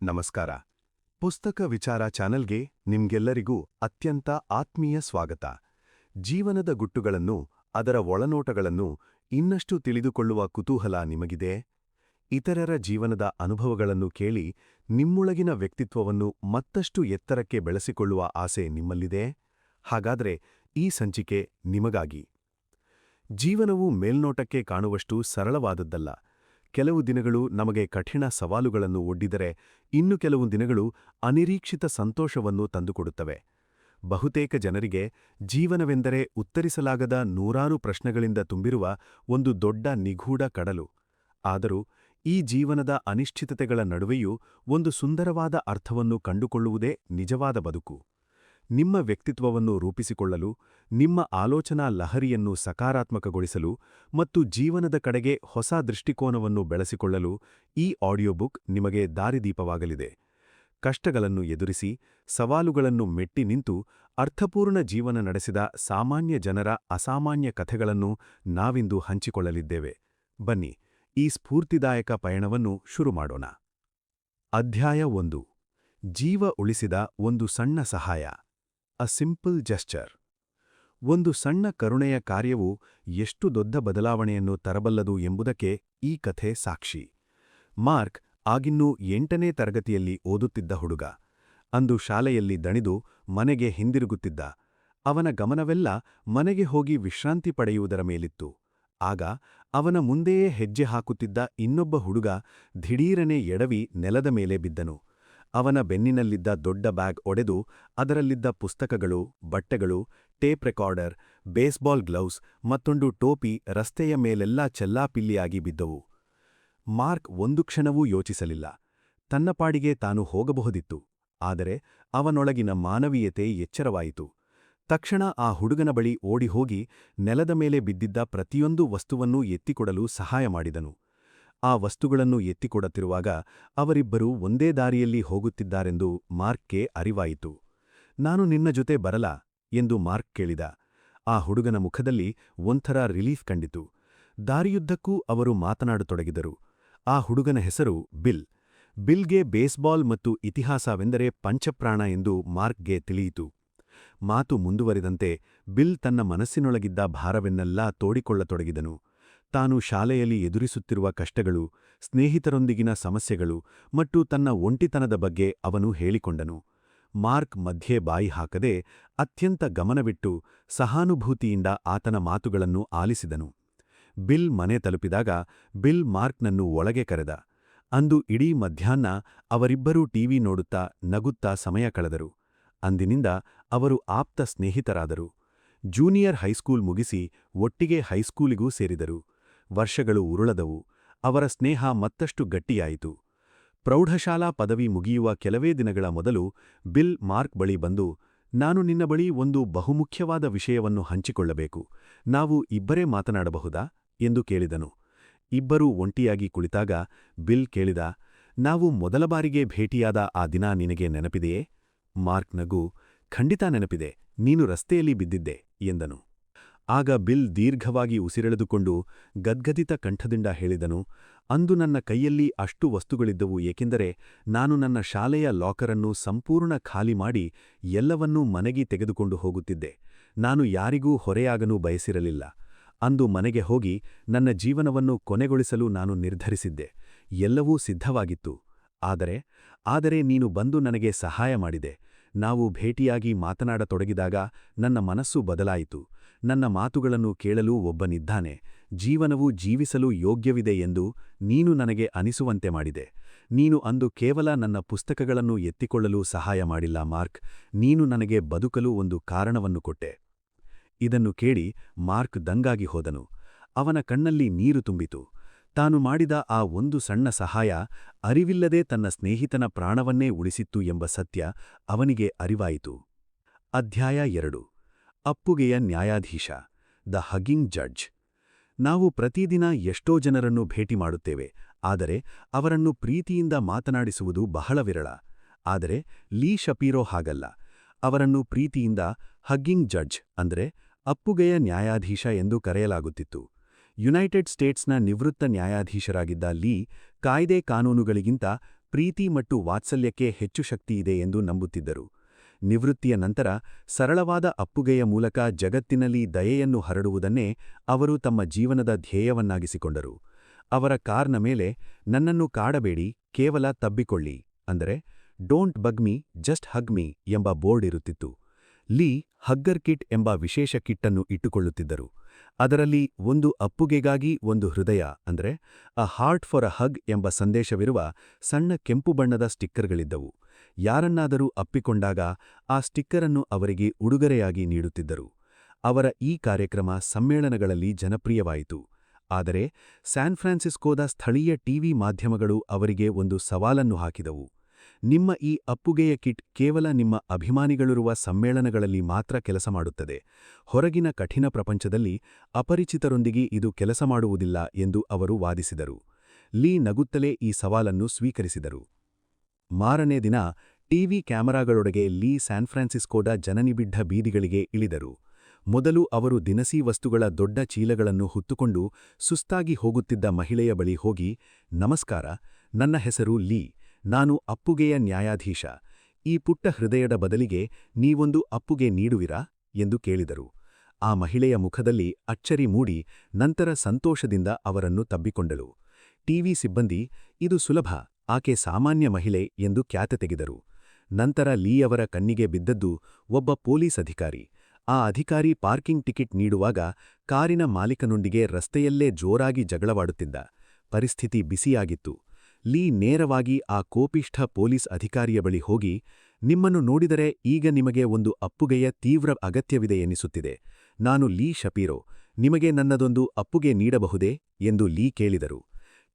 ನಮಸ್ಕಾರ. ಪುಸ್ತಕ ವಿಚಾರ ಚಾನೆಲ್ಗೆ ನಿಮ್ಗೆಲ್ಲರಿಗೂ ಅತ್ಯಂತ ಆತ್ಮೀಯ ಸ್ವಾಗತ. ಜೀವನದ ಗುಟ್ಟುಗಳನ್ನು, ಅದರ ಒಳನೋಟಗಳನ್ನು ಇನ್ನಷ್ಟು ತಿಳಿದುಕೊಳ್ಳುವ ಕುತೂಹಲ ನಿಮಗಿದೆ? ಇತರರ ಜೀವನದ ಅನುಭವಗಳನ್ನು ಕೇಳಿ ನಿಮ್ಮೊಳಗಿನ ವ್ಯಕ್ತಿತ್ವವನ್ನು ಮತ್ತಷ್ಟು ಎತ್ತರಕ್ಕೆ ಬೆಳೆಸಿಕೊಳ್ಳುವ ಆಸೆ ನಿಮ್ಮಲ್ಲಿದೆ? ಹಾಗಾದ್ರೆ ಈ ಸಂಚಿಕೆ ನಿಮಗಾಗಿ. ಜೀವನವು ಮೇಲ್ನೋಟಕ್ಕೆ ಕಾಣುವಷ್ಟು ಸರಳವಾದದ್ದಲ್ಲ. ಕೆಲವು ದಿನಗಳು ನಮಗೆ ಕಠಿಣ ಸವಾಲುಗಳನ್ನು ಒಡ್ಡಿದರೆ, ಇನ್ನು ಕೆಲವು ದಿನಗಳು ಅನಿರೀಕ್ಷಿತ ಸಂತೋಷವನ್ನು ತಂದುಕೊಡುತ್ತವೆ. ಬಹುತೇಕ ಜನರಿಗೆ ಜೀವನವೆಂದರೆ ಉತ್ತರಿಸಲಾಗದ ನೂರಾರು ಪ್ರಶ್ನೆಗಳಿಂದ ತುಂಬಿರುವ ಒಂದು ದೊಡ್ಡ ನಿಗೂಢ ಕಡಲು. ಆದರೂ ಈ ಜೀವನದ ಅನಿಶ್ಚಿತತೆಗಳ ನಡುವೆಯೂ ಒಂದು ಸುಂದರವಾದ ಅರ್ಥವನ್ನು ಕಂಡುಕೊಳ್ಳುವುದೇ ನಿಜವಾದ ಬದುಕು. ನಿಮ್ಮ ವ್ಯಕ್ತಿತ್ವವನ್ನು ರೂಪಿಸಿಕೊಳ್ಳಲು, ನಿಮ್ಮ ಆಲೋಚನಾ ಲಹರಿಯನ್ನು ಸಕಾರಾತ್ಮಕಗೊಳಿಸಲು ಮತ್ತು ಜೀವನದ ಕಡೆಗೆ ಹೊಸ ದೃಷ್ಟಿಕೋನವನ್ನು ಬೆಳೆಸಿಕೊಳ್ಳಲು ಈ ಆಡಿಯೋ ಬುಕ್ ನಿಮಗೆ ದಾರಿದೀಪವಾಗಲಿದೆ. ಕಷ್ಟಗಳನ್ನು ಎದುರಿಸಿ, ಸವಾಲುಗಳನ್ನು ಮೆಟ್ಟಿ ನಿಂತು ಅರ್ಥಪೂರ್ಣ ಜೀವನ ನಡೆಸಿದ ಸಾಮಾನ್ಯ ಜನರ ಅಸಾಮಾನ್ಯ ಕಥೆಗಳನ್ನು ನಾವಿಂದು ಹಂಚಿಕೊಳ್ಳಲಿದ್ದೇವೆ. ಬನ್ನಿ, ಈ ಸ್ಫೂರ್ತಿದಾಯಕ ಪಯಣವನ್ನು ಶುರು ಮಾಡೋಣ. ಅಧ್ಯಾಯ 1. ಜೀವ ಉಳಿಸಿದ ಒಂದು ಸಣ್ಣ ಸಹಾಯ. A simple gesture. ಒಂದು ಸಣ್ಣ ಕರುಣೆಯ ಕಾರ್ಯವು ಎಷ್ಟು ದೊಡ್ಡ ಬದಲಾವಣೆಯನ್ನು ತರಬಲ್ಲದು ಎಂಬುದಕ್ಕೆ ಈ ಕಥೆ ಸಾಕ್ಷಿ. ಮಾರ್ಕ್ ಆಗಿನ್ನೂ 8ನೇ ತರಗತಿಯಲ್ಲಿ ಓದುತ್ತಿದ್ದ ಹುಡುಗ. ಅಂದು ಶಾಲೆಯಲ್ಲಿ ದಣಿದು ಮನೆಗೆ ಹಿಂದಿರುಗುತ್ತಿದ್ದ. ಅವನ ಗಮನವೆಲ್ಲ ಮನೆಗೆ ಹೋಗಿ ವಿಶ್ರಾಂತಿ ಪಡೆಯುವುದರ ಮೇಲಿತ್ತು. ಆಗ ಅವನ ಮುಂದೆಯೇ ಹೆಜ್ಜೆ ಹಾಕುತ್ತಿದ್ದ ಇನ್ನೊಬ್ಬ ಹುಡುಗ ದಿಢೀರನೆ ಎಡವಿ ನೆಲದ ಮೇಲೆ ಬಿದ್ದನು. ಅವನ ಬೆನ್ನಿನಲ್ಲಿದ್ದ ದೊಡ್ಡ ಬ್ಯಾಗ್ ಒಡೆದು ಅದರಲ್ಲಿದ್ದ ಪುಸ್ತಕಗಳು, ಬಟ್ಟೆಗಳು, ಟೇಪ್ ರೆಕಾರ್ಡರ್, ಬೇಸ್ಬಾಲ್ ಗ್ಲೌಸ್ ಮತ್ತೊಂದು ಟೋಪಿ ರಸ್ತೆಯ ಮೇಲೆಲ್ಲಾ ಚೆಲ್ಲಾಪಿಲ್ಲಿಯಾಗಿ ಬಿದ್ದವು. ಮಾರ್ಕ್ ಒಂದು ಕ್ಷಣವೂ ಯೋಚಿಸಲಿಲ್ಲ. ತನ್ನ ಪಾಡಿಗೆ ತಾನು ಹೋಗಬಹುದಿತ್ತು. ಆದರೆ ಅವನೊಳಗಿನ ಮಾನವೀಯತೆ ಎಚ್ಚರವಾಯಿತು. ತಕ್ಷಣ ಆ ಹುಡುಗನ ಬಳಿ ಓಡಿಹೋಗಿ ನೆಲದ ಮೇಲೆ ಬಿದ್ದಿದ್ದ ಪ್ರತಿಯೊಂದು ವಸ್ತುವನ್ನೂ ಎತ್ತಿಕೊಡಲು ಸಹಾಯ ಮಾಡಿದನು. ಆ ವಸ್ತುಗಳನ್ನು ಎತ್ತಿಕೊಡುತ್ತಿರುವಾಗ ಅವರಿಬ್ಬರೂ ಒಂದೇ ದಾರಿಯಲ್ಲಿ ಹೋಗುತ್ತಿದ್ದಾರೆಂದು ಮಾರ್ಕ್ಗೆ ಅರಿವಾಯಿತು. ನಾನು ನಿನ್ನ ಜೊತೆ ಬರಲಾ ಎಂದು ಮಾರ್ಕ್ ಕೇಳಿದ. ಆ ಹುಡುಗನ ಮುಖದಲ್ಲಿ ಒಂಥರ ರಿಲೀಫ್ ಕಂಡಿತು. ದಾರಿಯುದ್ದಕ್ಕೂ ಅವರು ಮಾತನಾಡತೊಡಗಿದರು. ಆ ಹುಡುಗನ ಹೆಸರು ಬಿಲ್. ಬಿಲ್ಗೆ ಬೇಸ್ಬಾಲ್ ಮತ್ತು ಇತಿಹಾಸವೆಂದರೆ ಪಂಚಪ್ರಾಣ ಎಂದು ಮಾರ್ಕ್ಗೆ ತಿಳಿಯಿತು. ಮಾತು ಮುಂದುವರಿದಂತೆ ಬಿಲ್ ತನ್ನ ಮನಸ್ಸಿನೊಳಗಿದ್ದ ಭಾರವೆನ್ನೆಲ್ಲಾ ತೋಡಿಕೊಳ್ಳತೊಡಗಿದನು. ತಾನು ಶಾಲೆಯಲ್ಲಿ ಎದುರಿಸುತ್ತಿರುವ ಕಷ್ಟಗಳು, ಸ್ನೇಹಿತರೊಂದಿಗಿನ ಸಮಸ್ಯೆಗಳು ಮತ್ತು ತನ್ನ ಒಂಟಿತನದ ಬಗ್ಗೆ ಅವನು ಹೇಳಿಕೊಂಡನು. ಮಾರ್ಕ್ ಮಧ್ಯೆ ಬಾಯಿ ಹಾಕದೆ ಅತ್ಯಂತ ಗಮನವಿಟ್ಟು ಸಹಾನುಭೂತಿಯಿಂದ ಆತನ ಮಾತುಗಳನ್ನು ಆಲಿಸಿದನು. ಬಿಲ್ ಮನೆ ತಲುಪಿದಾಗ ಬಿಲ್ ಮಾರ್ಕ್ನನ್ನು ಒಳಗೆ ಕರೆದ. ಅಂದು ಇಡೀ ಮಧ್ಯಾಹ್ನ ಅವರಿಬ್ಬರೂ ಟಿವಿ ನೋಡುತ್ತಾ ನಗುತ್ತಾ ಸಮಯ ಕಳೆದರು. ಅಂದಿನಿಂದ ಅವರು ಆಪ್ತ ಸ್ನೇಹಿತರಾದರು. ಜೂನಿಯರ್ ಹೈಸ್ಕೂಲ್ ಮುಗಿಸಿ ಒಟ್ಟಿಗೆ ಹೈಸ್ಕೂಲಿಗೂ ಸೇರಿದರು. ವರ್ಷಗಳು ಉರುಳದವು. ಅವರ ಸ್ನೇಹ ಮತ್ತಷ್ಟು ಗಟ್ಟಿಯಾಯಿತು. ಪ್ರೌಢಶಾಲಾ ಪದವಿ ಮುಗಿಯುವ ಕೆಲವೇ ದಿನಗಳ ಮೊದಲು ಬಿಲ್ ಮಾರ್ಕ್ ಬಳಿ ಬಂದು, ನಾನು ನಿನ್ನ ಬಳಿ ಒಂದು ಬಹುಮುಖ್ಯವಾದ ವಿಷಯವನ್ನು ಹಂಚಿಕೊಳ್ಳಬೇಕು. ನಾವು ಇಬ್ಬರೇ ಮಾತನಾಡಬಹುದಾ ಎಂದು ಕೇಳಿದನು. ಇಬ್ಬರೂ ಒಂಟಿಯಾಗಿ ಕುಳಿತಾಗ ಬಿಲ್ ಕೇಳಿದ, ನಾವು ಮೊದಲ ಬಾರಿಗೆ ಭೇಟಿಯಾದ ಆ ದಿನ ನಿನಗೆ ನೆನಪಿದೆಯೇ? ಮಾರ್ಕ್ ನಗು, ಖಂಡಿತ ನೆನಪಿದೆ, ನೀನು ರಸ್ತೆಯಲ್ಲಿ ಬಿದ್ದಿದ್ದೆ ಎಂದನು. ಆಗ ಬಿಲ್ ದೀರ್ಘವಾಗಿ ಉಸಿರೆಳೆದುಕೊಂಡು ಗದ್ಗದಿತ ಕಂಠದಿಂದ ಹೇಳಿದನು, ಅಂದು ನನ್ನ ಕೈಯಲ್ಲಿ ಅಷ್ಟು ವಸ್ತುಗಳಿದ್ದವು ಏಕೆಂದರೆ ನಾನು ನನ್ನ ಶಾಲೆಯ ಲಾಕರನ್ನು ಸಂಪೂರ್ಣ ಖಾಲಿ ಮಾಡಿ ಎಲ್ಲವನ್ನೂ ಮನೆಗೆ ತೆಗೆದುಕೊಂಡು ಹೋಗುತ್ತಿದ್ದೆ. ನಾನು ಯಾರಿಗೂ ಹೊರೆಯಾಗನೂ ಬಯಸಿರಲಿಲ್ಲ. ಅಂದು ಮನೆಗೆ ಹೋಗಿ ನನ್ನ ಜೀವನವನ್ನು ಕೊನೆಗೊಳಿಸಲು ನಾನು ನಿರ್ಧರಿಸಿದ್ದೆ. ಎಲ್ಲವೂ ಸಿದ್ಧವಾಗಿತ್ತು. ಆದರೆ ನೀನು ಬಂದು ನನಗೆ ಸಹಾಯ ಮಾಡಿದೆ. ನಾವು ಭೇಟಿಯಾಗಿ ಮಾತನಾಡತೊಡಗಿದಾಗ ನನ್ನ ಮನಸ್ಸು ಬದಲಾಯಿತು. ನನ್ನ ಮಾತುಗಳನ್ನು ಕೇಳಲು ಒಬ್ಬನಿದ್ದಾನೆ. ಜೀವನವು ಜೀವಿಸಲು ಯೋಗ್ಯವಿದೆ ಎಂದು ನೀನು ನನಗೆ ಅನಿಸುವಂತೆ ಮಾಡಿದೆ. ನೀನು ಅಂದು ಕೇವಲ ನನ್ನ ಪುಸ್ತಕಗಳನ್ನು ಎತ್ತಿಕೊಳ್ಳಲು ಸಹಾಯ ಮಾಡಿಲ್ಲ ಮಾರ್ಕ್, ನೀನು ನನಗೆ ಬದುಕಲು ಒಂದು ಕಾರಣವನ್ನು ಕೊಟ್ಟೆ. ಇದನ್ನು ಕೇಳಿ ಮಾರ್ಕ್ ದಂಗಾಗಿ ಹೋದನು. ಅವನ ಕಣ್ಣಲ್ಲಿ ನೀರು ತುಂಬಿತು. ತಾನು ಮಾಡಿದ ಆ ಒಂದು ಸಣ್ಣ ಸಹಾಯ ಅರಿವಿಲ್ಲದೆ ತನ್ನ ಸ್ನೇಹಿತನ ಪ್ರಾಣವನ್ನೇ ಉಳಿಸಿತ್ತು ಎಂಬ ಸತ್ಯ ಅವನಿಗೆ ಅರಿವಾಯಿತು. ಅಧ್ಯಾಯ 2. ಅಪ್ಪುಗೆಯ ನ್ಯಾಯಾಧೀಶ. The hugging judge. ನಾವು ಪ್ರತಿದಿನ ಎಷ್ಟೋ ಜನರನ್ನು ಭೇಟಿ ಮಾಡುತ್ತೇವೆ. ಆದರೆ ಅವರನ್ನು ಪ್ರೀತಿಯಿಂದ ಮಾತನಾಡಿಸುವುದು ಬಹಳ ವಿರಳ. ಆದರೆ ಲೀ ಶಪೀರೋ ಹಾಗಲ್ಲ. ಅವರನ್ನು ಪ್ರೀತಿಯಿಂದ ಹಗ್ಗಿಂಗ್ ಜಡ್ಜ್ ಅಂದರೆ ಅಪ್ಪುಗೆಯ ನ್ಯಾಯಾಧೀಶ ಎಂದು ಕರೆಯಲಾಗುತ್ತಿತ್ತು. ಯುನೈಟೆಡ್ ಸ್ಟೇಟ್ಸ್ನ ನಿವೃತ್ತ ನ್ಯಾಯಾಧೀಶರಾಗಿದ್ದ ಲೀ ಕಾಯ್ದೆ ಕಾನೂನುಗಳಿಗಿಂತ ಪ್ರೀತಿ ಮತ್ತು ವಾತ್ಸಲ್ಯಕ್ಕೆ ಹೆಚ್ಚು ಶಕ್ತಿಯಿದೆ ಎಂದು ನಂಬುತ್ತಿದ್ದರು. ನಿವೃತ್ತಿಯ ನಂತರ ಸರಳವಾದ ಅಪ್ಪುಗೆಯ ಮೂಲಕ ಜಗತ್ತಿನಲ್ಲಿ ದಯೆಯನ್ನು ಹರಡುವುದನ್ನೇ ಅವರು ತಮ್ಮ ಜೀವನದ ಧ್ಯೇಯವನ್ನಾಗಿಸಿಕೊಂಡರು. ಅವರ ಕಾರ್ನ ಮೇಲೆ ನನ್ನನ್ನು ಕಾಡಬೇಡಿ, ಕೇವಲ ತಬ್ಬಿಕೊಳ್ಳಿ ಅಂದರೆ don't bug me, just hug me ಎಂಬ ಬೋರ್ಡ್ ಇರುತ್ತಿತ್ತು. ಲೀ ಹಗ್ಗರ್ ಕಿಟ್ ಎಂಬ ವಿಶೇಷ ಕಿಟ್ಟನ್ನು ಇಟ್ಟುಕೊಳ್ಳುತ್ತಿದ್ದರು. ಅದರಲ್ಲಿ ಒಂದು ಅಪ್ಪುಗೆಗಾಗಿ ಒಂದು ಹೃದಯ ಅಂದರೆ ಅ ಹಾರ್ಟ್ ಫಾರ್ ಅ ಹಗ್ ಎಂಬ ಸಂದೇಶವಿರುವ ಸಣ್ಣ ಕೆಂಪು ಬಣ್ಣದ ಸ್ಟಿಕ್ಕರ್ಗಳಿದ್ದವು. ಯಾರನ್ನಾದರೂ ಅಪ್ಪಿಕೊಂಡಾಗ ಆ ಸ್ಟಿಕ್ಕರನ್ನು ಅವರಿಗೆ ಉಡುಗೊರೆಯಾಗಿ ನೀಡುತ್ತಿದ್ದರು. ಅವರ ಈ ಕಾರ್ಯಕ್ರಮ ಸಮ್ಮೇಳನಗಳಲ್ಲಿ ಜನಪ್ರಿಯವಾಯಿತು. ಆದರೆ ಸ್ಯಾನ್ ಫ್ರಾನ್ಸಿಸ್ಕೋದ ಸ್ಥಳೀಯ ಟಿವಿ ಮಾಧ್ಯಮಗಳು ಅವರಿಗೆ ಒಂದು ಸವಾಲನ್ನು ಹಾಕಿದವು. ನಿಮ್ಮ ಈ ಅಪ್ಪುಗೆಯ ಕಿಟ್ ಕೇವಲ ನಿಮ್ಮ ಅಭಿಮಾನಿಗಳಿರುವ ಸಮ್ಮೇಳನಗಳಲ್ಲಿ ಮಾತ್ರ ಕೆಲಸ ಮಾಡುತ್ತದೆ. ಹೊರಗಿನ ಕಠಿಣ ಪ್ರಪಂಚದಲ್ಲಿ ಅಪರಿಚಿತರೊಂದಿಗೆ ಇದು ಕೆಲಸ ಮಾಡುವುದಿಲ್ಲ ಎಂದು ಅವರು ವಾದಿಸಿದರು. ಲೀ ನಗುತ್ತಲೇ ಈ ಸವಾಲನ್ನು ಸ್ವೀಕರಿಸಿದರು. ಮಾರನೇ ದಿನ ಟಿವಿ ಕ್ಯಾಮರಾಗಳೊಳಗೆ ಲೀ ಸ್ಯಾನ್ ಫ್ರಾನ್ಸಿಸ್ಕೋದ ಜನನಿಬಿಡ್ಡ ಬೀದಿಗಳಿಗೆ ಇಳಿದರು. ಮೊದಲು ಅವರು ದಿನಸಿ ವಸ್ತುಗಳ ದೊಡ್ಡ ಚೀಲಗಳನ್ನು ಹೊತ್ತುಕೊಂಡು ಸುಸ್ತಾಗಿ ಹೋಗುತ್ತಿದ್ದ ಮಹಿಳೆಯ ಬಳಿ ಹೋಗಿ, ನಮಸ್ಕಾರ, ನನ್ನ ಹೆಸರು ಲೀ, ನಾನು ಅಪ್ಪುಗೆಯ ನ್ಯಾಯಾಧೀಶ. ಈ ಪುಟ್ಟ ಹೃದಯದ ಬದಲಿಗೆ ನೀವೊಂದು ಅಪ್ಪುಗೆ ನೀಡುವಿರಾ ಎಂದು ಕೇಳಿದರು. ಆ ಮಹಿಳೆಯ ಮುಖದಲ್ಲಿ ಅಚ್ಚರಿ ಮೂಡಿ ನಂತರ ಸಂತೋಷದಿಂದ ಅವರನ್ನು ತಬ್ಬಿಕೊಂಡಳು. ಟಿವಿ ಸಿಬ್ಬಂದಿ, ಇದು ಸುಲಭ, ಆಕೆ ಸಾಮಾನ್ಯ ಮಹಿಳೆ ಎಂದು ಖ್ಯಾತೆ ತೆಗೆದರು. ನಂತರ ಲೀ ಅವರ ಕಣ್ಣಿಗೆ ಬಿದ್ದದ್ದು ಒಬ್ಬ ಪೊಲೀಸ್ ಅಧಿಕಾರಿ. ಆ ಅಧಿಕಾರಿ ಪಾರ್ಕಿಂಗ್ ಟಿಕೆಟ್ ನೀಡುವಾಗ ಕಾರಿನ ಮಾಲೀಕನೊಂದಿಗೆ ರಸ್ತೆಯಲ್ಲೇ ಜೋರಾಗಿ ಜಗಳವಾಡುತ್ತಿದ್ದ. ಪರಿಸ್ಥಿತಿ ಬಿಸಿಯಾಗಿತ್ತು. ಲೀ ನೇರವಾಗಿ ಆ ಕೋಪಿಷ್ಠ ಪೊಲೀಸ್ ಅಧಿಕಾರಿಯ ಬಳಿ ಹೋಗಿ, ನಿಮ್ಮನ್ನು ನೋಡಿದರೆ ಈಗ ನಿಮಗೆ ಒಂದು ಅಪ್ಪುಗೆಯ ತೀವ್ರ ಅಗತ್ಯವಿದೆ ಎನ್ನಿಸುತ್ತಿದೆ. ನಾನು ಲೀ ಶಪೀರೋ, ನಿಮಗೆ ನನ್ನದೊಂದು ಅಪ್ಪುಗೆ ನೀಡಬಹುದೇ ಎಂದು ಲೀ ಕೇಳಿದರು.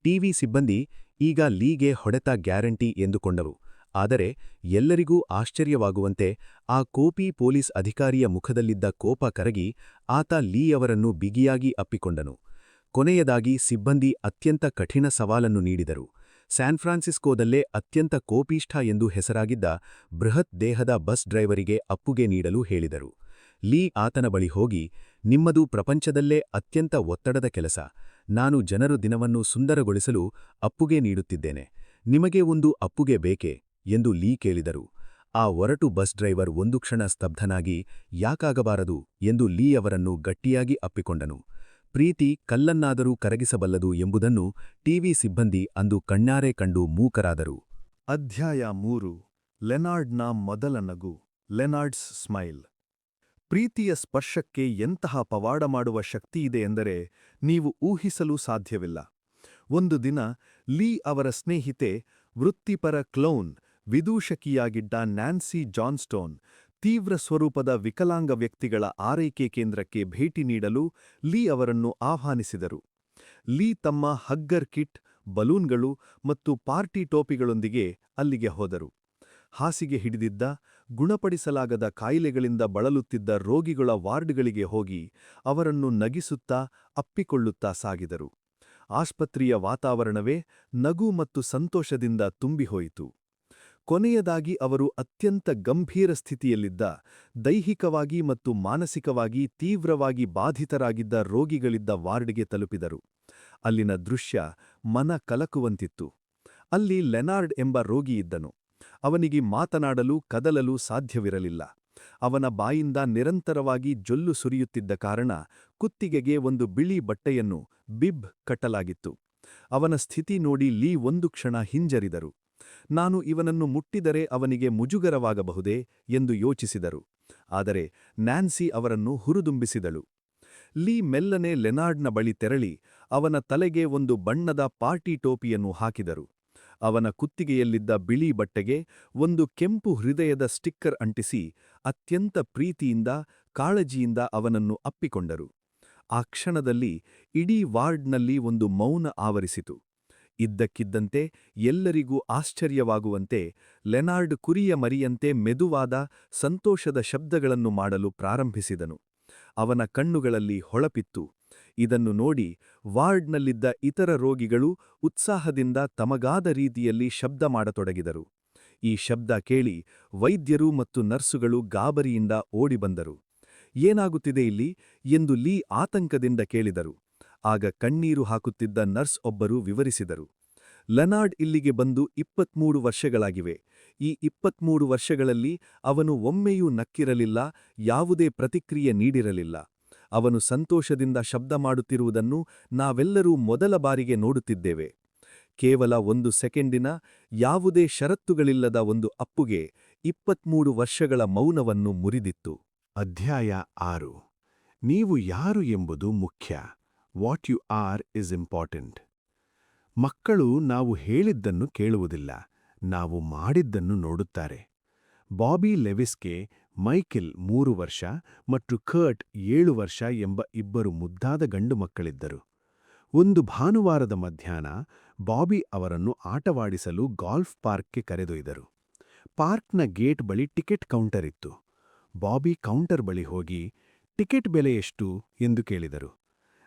ಟಿವಿ ಸಿಬ್ಬಂದಿ ಈಗ ಲೀಗೆ ಹೊಡೆತ ಗ್ಯಾರಂಟಿ ಎಂದುಕೊಂಡರು. ಆದರೆ ಎಲ್ಲರಿಗೂ ಆಶ್ಚರ್ಯವಾಗುವಂತೆ ಆ ಕೋಪಿ ಪೊಲೀಸ್ ಅಧಿಕಾರಿಯ ಮುಖದಲ್ಲಿದ್ದ ಕೋಪ ಕರಗಿ ಆತ ಲೀ ಅವರನ್ನು ಬಿಗಿಯಾಗಿ ಅಪ್ಪಿಕೊಂಡನು. ಕೊನೆಯದಾಗಿ ಸಿಬ್ಬಂದಿ ಅತ್ಯಂತ ಕಠಿಣ ಸವಾಲನ್ನು ನೀಡಿದರು. ಸ್ಯಾನ್ ಫ್ರಾನ್ಸಿಸ್ಕೋದಲ್ಲೇ ಅತ್ಯಂತ ಕೋಪಿಷ್ಠ ಎಂದು ಹೆಸರಾಗಿದ್ದ ಬೃಹತ್ ದೇಹದ ಬಸ್ ಡ್ರೈವರಿಗೆ ಅಪ್ಪುಗೆ ನೀಡಲು ಹೇಳಿದರು. ಲೀ ಆತನ ಬಳಿ ಹೋಗಿ, ನಿಮ್ಮದು ಪ್ರಪಂಚದಲ್ಲೇ ಅತ್ಯಂತ ಒತ್ತಡದ ಕೆಲಸ. ನಾನು ಜನರು ದಿನವನ್ನು ಸುಂದರಗೊಳಿಸಲು ಅಪ್ಪುಗೆ ನೀಡುತ್ತಿದ್ದೇನೆ. ನಿಮಗೆ ಒಂದು ಅಪ್ಪುಗೆ ಬೇಕೇ ಎಂದು ಲೀ ಕೇಳಿದರು. ಆ ಒರಟು ಬಸ್ ಡ್ರೈವರ್ ಒಂದು ಕ್ಷಣ ಸ್ತಬ್ಧನಾಗಿ, ಯಾಕಾಗಬಾರದು ಎಂದು ಲೀ ಅವರನ್ನು ಗಟ್ಟಿಯಾಗಿ ಅಪ್ಪಿಕೊಂಡನು. ಪ್ರೀತಿ ಕಲ್ಲನ್ನಾದರೂ ಕರಗಿಸಬಲ್ಲದು ಎಂಬುದನ್ನು ಟಿವಿ ಸಿಬ್ಬಂದಿ ಅಂದು ಕಣ್ಣಾರೆ ಕಂಡು ಮೂಕರಾದರು. ಅಧ್ಯಾಯ 3. ಲೆನಾರ್ಡ್ನ ಮೊದಲ ನಗು. Leonard's smile. ಪ್ರೀತಿಯ ಸ್ಪರ್ಶಕ್ಕೆ ಎಂತಹ ಪವಾಡ ಮಾಡುವ ಶಕ್ತಿಯಿದೆ ಎಂದರೆ ನೀವು ಊಹಿಸಲು ಸಾಧ್ಯವಿಲ್ಲ. ಒಂದು ದಿನ ಲೀ ಅವರ ಸ್ನೇಹಿತೆ, ವೃತ್ತಿಪರ ಕ್ಲೌನ್, ವಿದೂಷಕಿಯಾಗಿದ್ದ ನ್ಯಾನ್ಸಿ ಜಾನ್ಸ್ಟೋನ್, ತೀವ್ರ ಸ್ವರೂಪದ ವಿಕಲಾಂಗ ವ್ಯಕ್ತಿಗಳ ಆರೈಕೆ ಕೇಂದ್ರಕ್ಕೆ ಭೇಟಿ ನೀಡಲು ಲೀ ಅವರನ್ನು ಆಹ್ವಾನಿಸಿದರು. ಲೀ ತಮ್ಮ ಹಗ್ಗರ್ ಕಿಟ್, ಬಲೂನ್ಗಳು ಮತ್ತು ಪಾರ್ಟಿ ಟೋಪಿಗಳೊಂದಿಗೆ ಅಲ್ಲಿಗೆ ಹೋದರು. ಹಾಸಿಗೆ ಹಿಡಿದಿದ್ದ, ಗುಣಪಡಿಸಲಾಗದ ಕಾಯಿಲೆಗಳಿಂದ ಬಳಲುತ್ತಿದ್ದ ರೋಗಿಗಳ ವಾರ್ಡ್ಗಳಿಗೆ ಹೋಗಿ ಅವರನ್ನು ನಗಿಸುತ್ತಾ ಅಪ್ಪಿಕೊಳ್ಳುತ್ತಾ ಸಾಗಿದರು. ಆಸ್ಪತ್ರೆಯ ವಾತಾವರಣವೇ ನಗು ಮತ್ತು ಸಂತೋಷದಿಂದ ತುಂಬಿಹೋಯಿತು. ಕೊನೆಯದಾಗಿ ಅವರು ಅತ್ಯಂತ ಗಂಭೀರ ಸ್ಥಿತಿಯಲ್ಲಿದ್ದ, ದೈಹಿಕವಾಗಿ ಮತ್ತು ಮಾನಸಿಕವಾಗಿ ತೀವ್ರವಾಗಿ ಬಾಧಿತರಾಗಿದ್ದ ರೋಗಿಗಳಿದ್ದ ವಾರ್ಡ್ಗೆ ತಲುಪಿದರು. ಅಲ್ಲಿನ ದೃಶ್ಯ ಮನ ಕಲಕುವಂತಿತ್ತು. ಅಲ್ಲಿ ಲೆನಾರ್ಡ್ ಎಂಬ ರೋಗಿಯಿದ್ದನು. ಅವನಿಗೆ ಮಾತನಾಡಲು, ಕದಲಲು ಸಾಧ್ಯವಿರಲಿಲ್ಲ. ಅವನ ಬಾಯಿಂದ ನಿರಂತರವಾಗಿ ಜೊಲ್ಲು ಸುರಿಯುತ್ತಿದ್ದ ಕಾರಣ ಕುತ್ತಿಗೆಗೆ ಒಂದು ಬಿಳಿ ಬಟ್ಟೆಯನ್ನು, ಬಿಬ್, ಕಟ್ಟಲಾಗಿತ್ತು. ಅವನ ಸ್ಥಿತಿ ನೋಡಿ ಲೀ ಒಂದು ಕ್ಷಣ ಹಿಂಜರಿದರು. ನಾನು ಇವನನ್ನು ಮುಟ್ಟಿದರೆ ಅವನಿಗೆ ಮುಜುಗರವಾಗಬಹುದೇ ಎಂದು ಯೋಚಿಸಿದರು. ಆದರೆ ನ್ಯಾನ್ಸಿ ಅವರನ್ನು ಹುರಿದುಂಬಿಸಿದಳು. ಲೀ ಮೆಲ್ಲನೆ ಲೆನಾರ್ಡ್ನ ಬಳಿ ತೆರಳಿ ಅವನ ತಲೆಗೆ ಒಂದು ಬಣ್ಣದ ಪಾರ್ಟಿ ಟೋಪಿಯನ್ನು ಹಾಕಿದರು. ಅವನ ಕುತ್ತಿಗೆಯಲ್ಲಿದ್ದ ಬಿಳಿ ಬಟ್ಟೆಗೆ ಒಂದು ಕೆಂಪು ಹೃದಯದ ಸ್ಟಿಕ್ಕರ್ ಅಂಟಿಸಿ ಅತ್ಯಂತ ಪ್ರೀತಿಯಿಂದ, ಕಾಳಜಿಯಿಂದ ಅವನನ್ನು ಅಪ್ಪಿಕೊಂಡರು. ಆ ಕ್ಷಣದಲ್ಲಿ ಇಡೀ ವಾರ್ಡ್ನಲ್ಲಿ ಒಂದು ಮೌನ ಆವರಿಸಿತು. ಇದ್ದಕ್ಕಿದ್ದಂತೆ ಎಲ್ಲರಿಗೂ ಆಶ್ಚರ್ಯವಾಗುವಂತೆ ಲೆನಾರ್ಡ್ ಕುರಿಯ ಮರಿಯಂತೆ ಮೆದುವಾದ, ಸಂತೋಷದ ಶಬ್ದಗಳನ್ನು ಮಾಡಲು ಪ್ರಾರಂಭಿಸಿದನು. ಅವನ ಕಣ್ಣುಗಳಲ್ಲಿ ಹೊಳಪಿತ್ತು. ಇದನ್ನು ನೋಡಿ ವಾರ್ಡ್ನಲ್ಲಿದ್ದ ಇತರ ರೋಗಿಗಳು ಉತ್ಸಾಹದಿಂದ ತಮಗಾದ ರೀತಿಯಲ್ಲಿ ಶಬ್ದ ಮಾಡತೊಡಗಿದರು. ಈ ಶಬ್ದ ಕೇಳಿ ವೈದ್ಯರು ಮತ್ತು ನರ್ಸುಗಳು ಗಾಬರಿಯಿಂದ ಓಡಿಬಂದರು. ಏನಾಗುತ್ತಿದೆ ಇಲ್ಲಿ ಎಂದು ಲೀ ಆತಂಕದಿಂದ ಕೇಳಿದರು. ಆಗ ಕಣ್ಣೀರು ಹಾಕುತ್ತಿದ್ದ ನರ್ಸ್ ಒಬ್ಬರು ವಿವರಿಸಿದರು. ಲೆನಾರ್ಡ್ ಇಲ್ಲಿಗೆ ಬಂದು 23 ವರ್ಷಗಳಾಗಿವೆ. ಈ 23 ವರ್ಷಗಳಲ್ಲಿ ಅವನು ಒಮ್ಮೆಯೂ ನಕ್ಕಿರಲಿಲ್ಲ, ಯಾವುದೇ ಪ್ರತಿಕ್ರಿಯೆ ನೀಡಿರಲಿಲ್ಲ. ಅವನು ಸಂತೋಷದಿಂದ ಶಬ್ದ ಮಾಡುತ್ತಿರುವುದನ್ನು ನಾವೆಲ್ಲರೂ ಮೊದಲ ಬಾರಿಗೆ ನೋಡುತ್ತಿದ್ದೇವೆ. ಕೇವಲ 1 ಸೆಕೆಂಡಿನ, ಯಾವುದೇ ಷರತ್ತುಗಳಿಲ್ಲದ ಒಂದು ಅಪ್ಪುಗೆ 23 ವರ್ಷಗಳ ಮೌನವನ್ನು ಮುರಿದಿತ್ತು. ಅಧ್ಯಾಯ 6. ನೀವು ಯಾರು ಎಂಬುದು ಮುಖ್ಯ. What you are is important. ಮಕ್ಕಳು ನಾವು ಹೇಳಿದ್ದನ್ನು ಕೇಳುವುದಿಲ್ಲ, ನಾವು ಮಾಡಿದ್ದನ್ನು ನೋಡುತ್ತಾರೆ. ಬಾಬಿ ಲೆವಿಸ್ಗೆ ಮೈಕೆಲ್ 3 ವರ್ಷ ಮತ್ತು ಕರ್ಟ್ 7 ವರ್ಷ ಎಂಬ ಇಬ್ಬರು ಮುದ್ದಾದ ಗಂಡು ಮಕ್ಕಳಿದ್ದರು. ಒಂದು ಭಾನುವಾರದ ಮಧ್ಯಾಹ್ನ ಬಾಬಿ ಅವರನ್ನು ಆಟವಾಡಿಸಲು ಗಾಲ್ಫ್ ಪಾರ್ಕ್ಗೆ ಕರೆದೊಯ್ದರು. ಪಾರ್ಕ್ನ ಗೇಟ್ ಬಳಿ ಟಿಕೆಟ್ ಕೌಂಟರ್ ಇತ್ತು. ಬಾಬಿ ಕೌಂಟರ್ ಬಳಿ ಹೋಗಿ, ಟಿಕೆಟ್ ಬೆಲೆ ಎಷ್ಟು ಎಂದು ಕೇಳಿದರು.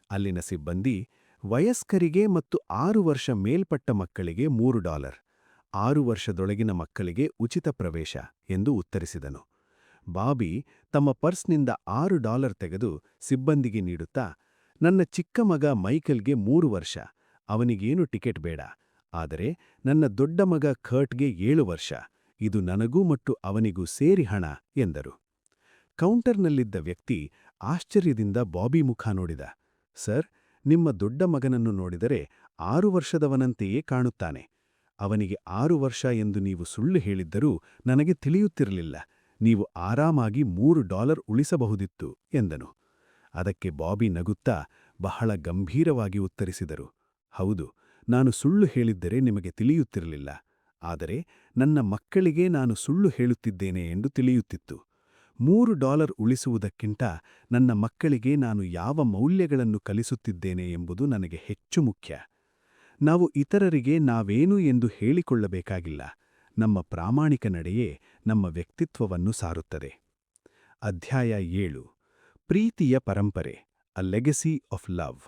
ಅಲ್ಲಿನ ಸಿಬ್ಬಂದಿ, ವಯಸ್ಕರಿಗೆ ಮತ್ತು 6 ವರ್ಷ ಮೇಲ್ಪಟ್ಟ ಮಕ್ಕಳಿಗೆ $3, 6 ವರ್ಷದೊಳಗಿನ ಮಕ್ಕಳಿಗೆ ಉಚಿತ ಪ್ರವೇಶ ಎಂದು ಉತ್ತರಿಸಿದನು. ಬಾಬಿ ತಮ್ಮ ಪರ್ಸ್ನಿಂದ $6 ತೆಗೆದು ಸಿಬ್ಬಂದಿಗೆ ನೀಡುತ್ತಾ, ನನ್ನ ಚಿಕ್ಕ ಮಗ ಮೈಕೆಲ್ಗೆ 3 ವರ್ಷ, ಅವನಿಗೇನು ಟಿಕೆಟ್ ಬೇಡ, ಆದರೆ ನನ್ನ ದೊಡ್ಡ ಮಗ ಕರ್ಟ್ಗೆ 7 ವರ್ಷ, ಇದು ನನಗೂ ಮತ್ತು ಅವನಿಗೂ ಸೇರಿ ಹಣ ಎಂದರು. ಕೌಂಟರ್ನಲ್ಲಿದ್ದ ವ್ಯಕ್ತಿ ಆಶ್ಚರ್ಯದಿಂದ ಬಾಬಿ ಮುಖ ನೋಡಿದ. ಸರ್, ನಿಮ್ಮ ದೊಡ್ಡ ಮಗನನ್ನು ನೋಡಿದರೆ 6 ವರ್ಷದವನಂತೆಯೇ ಕಾಣುತ್ತಾನೆ. ಅವನಿಗೆ 6 ವರ್ಷ ಎಂದು ನೀವು ಸುಳ್ಳು ಹೇಳಿದ್ದರೂ ನನಗೆ ತಿಳಿಯುತ್ತಿರಲಿಲ್ಲ. ನೀವು ಆರಾಮಾಗಿ $3 ಉಳಿಸಬಹುದಿತ್ತು ಎಂದನು. ಅದಕ್ಕೆ ಬಾಬಿ ನಗುತ್ತಾ ಬಹಳ ಗಂಭೀರವಾಗಿ ಉತ್ತರಿಸಿದರು, ಹೌದು, ನಾನು ಸುಳ್ಳು ಹೇಳಿದ್ದರೆ ನಿಮಗೆ ತಿಳಿಯುತ್ತಿರಲಿಲ್ಲ. ಆದರೆ ನನ್ನ ಮಕ್ಕಳಿಗೆ ನಾನು ಸುಳ್ಳು ಹೇಳುತ್ತಿದ್ದೇನೆ ಎಂದು ತಿಳಿಯುತ್ತಿತ್ತು. $3 ಉಳಿಸುವುದಕ್ಕಿಂತ ನನ್ನ ಮಕ್ಕಳಿಗೆ ನಾನು ಯಾವ ಮೌಲ್ಯಗಳನ್ನು ಕಲಿಸುತ್ತಿದ್ದೇನೆ ಎಂಬುದು ನನಗೆ ಹೆಚ್ಚು ಮುಖ್ಯ. ನಾವು ಇತರರಿಗೆ ನಾವೇನು ಎಂದು ಹೇಳಿಕೊಳ್ಳಬೇಕಾಗಿಲ್ಲ. ನಮ್ಮ ಪ್ರಾಮಾಣಿಕ ನಡೆಯೇ ನಮ್ಮ ವ್ಯಕ್ತಿತ್ವವನ್ನು ಸಾರುತ್ತದೆ. ಅಧ್ಯಾಯ 7. ಪ್ರೀತಿಯ ಪರಂಪರೆ, ಅ ಲೆಗಸಿ ಆಫ್ ಲವ್.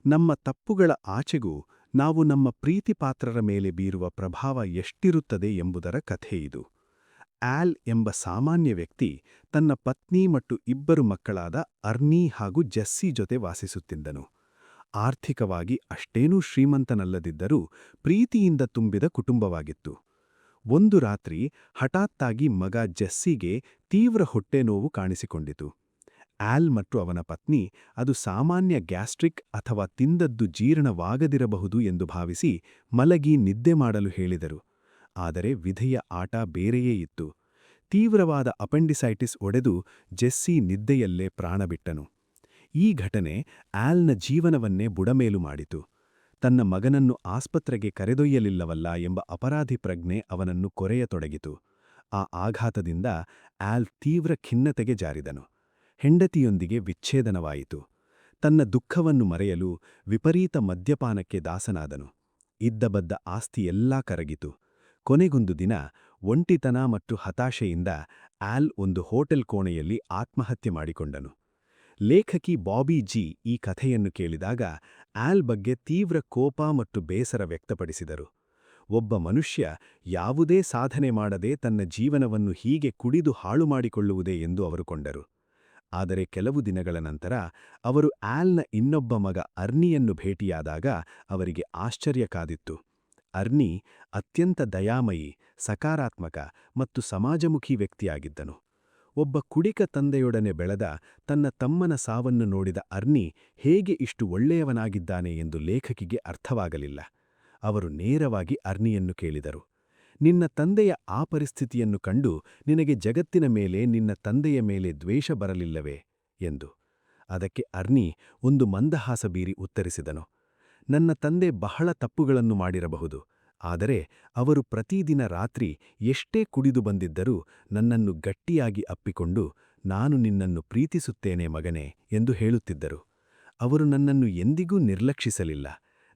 ನಮ್ಮ ತಪ್ಪುಗಳ ಆಚೆಗೂ ನಾವು ನಮ್ಮ ಪ್ರೀತಿಪಾತ್ರರ ಮೇಲೆ ಬೀರುವ ಪ್ರಭಾವ ಎಷ್ಟಿರುತ್ತದೆ ಎಂಬುದರ ಕಥೆಯಿದು. ಆಲ್ ಎಂಬ ಸಾಮಾನ್ಯ ವ್ಯಕ್ತಿ ತನ್ನ ಪತ್ನಿ ಮತ್ತು 2 ಮಕ್ಕಳಾದ ಅರ್ನಿ ಹಾಗೂ ಜೆಸ್ಸಿ ಜೊತೆ ವಾಸಿಸುತ್ತಿದ್ದನು. ಆರ್ಥಿಕವಾಗಿ ಅಷ್ಟೇನೂ ಶ್ರೀಮಂತನಲ್ಲದಿದ್ದರೂ ಪ್ರೀತಿಯಿಂದ ತುಂಬಿದ ಕುಟುಂಬವಾಗಿತ್ತು. ಒಂದು ರಾತ್ರಿ ಹಠಾತ್ತಾಗಿ ಮಗ ಜೆಸ್ಸಿಗೆ ತೀವ್ರ ಹೊಟ್ಟೆನೋವು ಕಾಣಿಸಿಕೊಂಡಿತು. ಆಲ್ ಮತ್ತು ಅವನ ಪತ್ನಿ ಅದು ಸಾಮಾನ್ಯ ಗ್ಯಾಸ್ಟ್ರಿಕ್ ಅಥವಾ ತಿಂದದ್ದು ಜೀರ್ಣವಾಗದಿರಬಹುದು ಎಂದು ಭಾವಿಸಿ ಮಲಗಿ ನಿದ್ದೆ ಮಾಡಲು ಹೇಳಿದರು. ಆದರೆ ವಿಧಿಯ ಆಟ ಬೇರೆಯೇ ಇತ್ತು. ತೀವ್ರವಾದ ಅಪೆಂಡಿಸೈಟಿಸ್ ಒಡೆದು ಜೆಸ್ಸಿ ನಿದ್ದೆಯಲ್ಲೇ ಪ್ರಾಣಬಿಟ್ಟನು. ಈ ಘಟನೆ ಆಲ್ನ ಜೀವನವನ್ನೇ ಬುಡಮೇಲು ಮಾಡಿತು. ತನ್ನ ಮಗನನ್ನು ಆಸ್ಪತ್ರೆಗೆ ಕರೆದೊಯ್ಯಲಿಲ್ಲವಲ್ಲ ಎಂಬ ಅಪರಾಧಿ ಪ್ರಜ್ಞೆ ಅವನನ್ನು ಕೊರೆಯತೊಡಗಿತು. ಆ ಆಘಾತದಿಂದ ಆಲ್ ತೀವ್ರ ಖಿನ್ನತೆಗೆ ಜಾರಿದನು. ಹೆಂಡತಿಯೊಂದಿಗೆ ವಿಚ್ಛೇದನವಾಯಿತು. ತನ್ನ ದುಃಖವನ್ನು ಮರೆಯಲು ವಿಪರೀತ ಮದ್ಯಪಾನಕ್ಕೆ ದಾಸನಾದನು. ಇದ್ದಬದ್ದ ಆಸ್ತಿಯೆಲ್ಲಾ ಕರಗಿತು. ಕೊನೆಗೊಂದು ದಿನ ಒಂಟಿತನ ಮತ್ತು ಹತಾಶೆಯಿಂದ ಆಲ್ ಒಂದು ಹೋಟೆಲ್ ಕೋಣೆಯಲ್ಲಿ ಆತ್ಮಹತ್ಯೆ ಮಾಡಿಕೊಂಡನು. ಲೇಖಕಿ ಬಾಬಿ ಜಿ ಈ ಕಥೆಯನ್ನು ಕೇಳಿದಾಗ ಆಲ್ ಬಗ್ಗೆ ತೀವ್ರ ಕೋಪ ಮತ್ತು ಬೇಸರ ವ್ಯಕ್ತಪಡಿಸಿದರು. ಒಬ್ಬ ಮನುಷ್ಯ ಯಾವುದೇ ಸಾಧನೆ ಮಾಡದೆ ತನ್ನ ಜೀವನವನ್ನು ಹೀಗೆ ಕುಡಿದು ಹಾಳು ಮಾಡಿಕೊಳ್ಳುವುದೇ ಎಂದು ಅವರು ಕೊಂಡರು. ಆದರೆ ಕೆಲವು ದಿನಗಳ ನಂತರ ಅವರು ಆಲ್ನ ಇನ್ನೊಬ್ಬ ಮಗ ಅರ್ನಿಯನ್ನು ಭೇಟಿಯಾದಾಗ ಅವರಿಗೆ ಆಶ್ಚರ್ಯ ಕಾದಿತ್ತು. ಅರ್ನಿ ಅತ್ಯಂತ ದಯಾಮಯಿ, ಸಕಾರಾತ್ಮಕ ಮತ್ತು ಸಮಾಜಮುಖಿ ವ್ಯಕ್ತಿಯಾಗಿದ್ದನು. ಒಬ್ಬ ಕುಡಿಕ ತಂದೆಯೊಡನೆ ಬೆಳೆದ ತನ್ನ ತಮ್ಮನ ಸಾವನ್ನು ನೋಡಿದ ಅರ್ನಿ ಹೇಗೆ ಇಷ್ಟು ಒಳ್ಳೆಯವನಾಗಿದ್ದಾನೆ ಎಂದು ಲೇಖಕಿಗೆ ಅರ್ಥವಾಗಲಿಲ್ಲ. ಅವರು ನೇರವಾಗಿ ಅರ್ನಿಯನ್ನು ಕೇಳಿದರು, ನಿನ್ನ ತಂದೆಯ ಆ ಪರಿಸ್ಥಿತಿಯನ್ನು ಕಂಡು ನಿನಗೆ ಜಗತ್ತಿನ ಮೇಲೆ ನಿನ್ನ ತಂದೆಯ ಮೇಲೆ ದ್ವೇಷ ಬರಲಿಲ್ಲವೇ ಎಂದು. ಅದಕ್ಕೆ ಅರ್ನಿ ಒಂದು ಮಂದಹಾಸ ಬೀರಿ ಉತ್ತರಿಸಿದನು, ನನ್ನ ತಂದೆ ಬಹಳ ತಪ್ಪುಗಳನ್ನು ಮಾಡಿರಬಹುದು, ಆದರೆ ಅವರು ಪ್ರತಿದಿನ ರಾತ್ರಿ ಎಷ್ಟೇ ಕುಡಿದು ಬಂದಿದ್ದರೂ ನನ್ನನ್ನು ಗಟ್ಟಿಯಾಗಿ ಅಪ್ಪಿಕೊಂಡು ನಾನು ನಿನ್ನನ್ನು ಪ್ರೀತಿಸುತ್ತೇನೆ ಮಗನೇ ಎಂದು ಹೇಳುತ್ತಿದ್ದರು. ಅವರು ನನ್ನನ್ನು ಎಂದಿಗೂ ನಿರ್ಲಕ್ಷಿಸಲಿಲ್ಲ.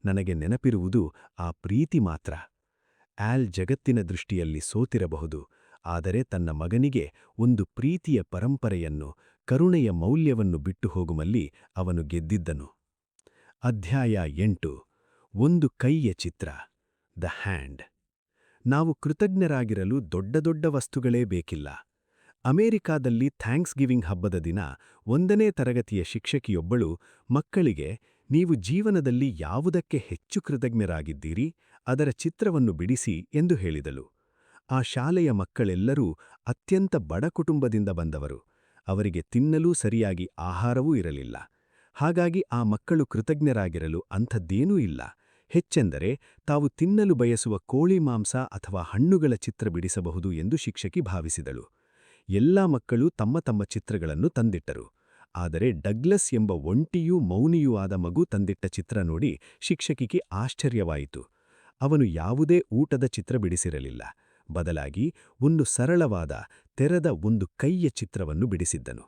ನನಗೆ ನೆನಪಿರುವುದು ಆ ಪ್ರೀತಿ ಮಾತ್ರ. ಆಲ್ ಜಗತ್ತಿನ ದೃಷ್ಟಿಯಲ್ಲಿ ಸೋತಿರಬಹುದು, ಆದರೆ ತನ್ನ ಮಗನಿಗೆ ಒಂದು ಪ್ರೀತಿಯ ಪರಂಪರೆಯನ್ನು, ಕರುಣೆಯ ಮೌಲ್ಯವನ್ನು ಬಿಟ್ಟು ಹೋಗುಮಲ್ಲಿ ಅವನು ಗೆದ್ದಿದ್ದನು. ಅಧ್ಯಾಯ 8. ಒಂದು ಕೈಯ ಚಿತ್ರ, ದ ಹ್ಯಾಂಡ್. ನಾವು ಕೃತಜ್ಞರಾಗಿರಲು ದೊಡ್ಡ ದೊಡ್ಡ ವಸ್ತುಗಳೇ ಬೇಕಿಲ್ಲ. ಅಮೆರಿಕಾದಲ್ಲಿ ಥ್ಯಾಂಕ್ಸ್ ಗಿವಿಂಗ್ ಹಬ್ಬದ ದಿನ 1ನೇ ತರಗತಿಯ ಶಿಕ್ಷಕಿಯೊಬ್ಬಳು ಮಕ್ಕಳಿಗೆ, ನೀವು ಜೀವನದಲ್ಲಿ ಯಾವುದಕ್ಕೆ ಹೆಚ್ಚು ಕೃತಜ್ಞರಾಗಿದ್ದೀರಿ ಅದರ ಚಿತ್ರವನ್ನು ಬಿಡಿಸಿ ಎಂದು ಹೇಳಿದಳು. ಆ ಶಾಲೆಯ ಮಕ್ಕಳೆಲ್ಲರೂ ಅತ್ಯಂತ ಬಡ ಕುಟುಂಬದಿಂದ ಬಂದವರು. ಅವರಿಗೆ ತಿನ್ನಲೂ ಸರಿಯಾಗಿ ಆಹಾರವೂ ಇರಲಿಲ್ಲ. ಹಾಗಾಗಿ ಆ ಮಕ್ಕಳು ಕೃತಜ್ಞರಾಗಿರಲು ಅಂಥದ್ದೇನೂ ಇಲ್ಲ. ಹೆಚ್ಚೆಂದರೆ ತಾವು ತಿನ್ನಲು ಬಯಸುವ ಕೋಳಿ ಮಾಂಸ ಅಥವಾ ಹಣ್ಣುಗಳ ಚಿತ್ರ ಬಿಡಿಸಬಹುದು ಎಂದು ಶಿಕ್ಷಕಿ ಭಾವಿಸಿದಳು. ಎಲ್ಲಾ ಮಕ್ಕಳು ತಮ್ಮ ತಮ್ಮ ಚಿತ್ರಗಳನ್ನು ತಂದಿಟ್ಟರು. ಆದರೆ ಡಗ್ಲಸ್ ಎಂಬ ಒಂಟಿಯೂ ಮೌನಿಯೂ ಆದ ಮಗು ತಂದಿಟ್ಟ ಚಿತ್ರ ನೋಡಿ ಶಿಕ್ಷಕಿಗೆ ಆಶ್ಚರ್ಯವಾಯಿತು. ಅವನು ಯಾವುದೇ ಊಟದ ಚಿತ್ರ ಬಿಡಿಸಿರಲಿಲ್ಲ. ಬದಲಾಗಿ ಒಂದು ಸರಳವಾದ, ತೆರೆದ ಒಂದು ಕೈಯ ಚಿತ್ರವನ್ನು ಬಿಡಿಸಿದ್ದನು.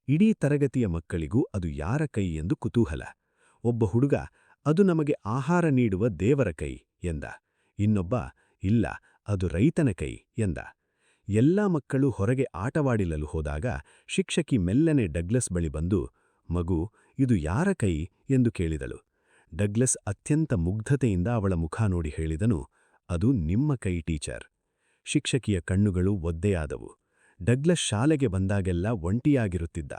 ಇಡೀ ತರಗತಿಯ ಮಕ್ಕಳಿಗೂ ಅದು ಯಾರ ಕೈ ಎಂದು ಕುತೂಹಲ. ಒಬ್ಬ ಹುಡುಗ, ಅದು ನಮಗೆ ಆಹಾರ ನೀಡುವ ದೇವರ ಕೈ ಎಂದ. ಇನ್ನೊಬ್ಬ, ಇಲ್ಲ, ಅದು ರೈತನ ಕೈ ಎಂದ. ಎಲ್ಲಾ ಮಕ್ಕಳು ಹೊರಗೆ ಆಟವಾಡಿಲಲು ಹೋದಾಗ ಶಿಕ್ಷಕಿ ಮೆಲ್ಲನೆ ಡಗ್ಲಸ್ ಬಳಿ ಬಂದು, ಮಗು, ಇದು ಯಾರ ಕೈ ಎಂದು ಕೇಳಿದಳು. ಡಗ್ಲಸ್ ಅತ್ಯಂತ ಮುಗ್ಧತೆಯಿಂದ ಅವಳ ಮುಖ ನೋಡಿ ಹೇಳಿದನು, ಅದು ನಿಮ್ಮ ಕೈ ಟೀಚರ್. ಶಿಕ್ಷಕಿಯ ಕಣ್ಣುಗಳು ಒದ್ದೆಯಾದವು. ಡಗ್ಲಸ್ ಶಾಲೆಗೆ ಬಂದಾಗೆಲ್ಲ ಒಂಟಿಯಾಗಿರುತ್ತಿದ್ದ.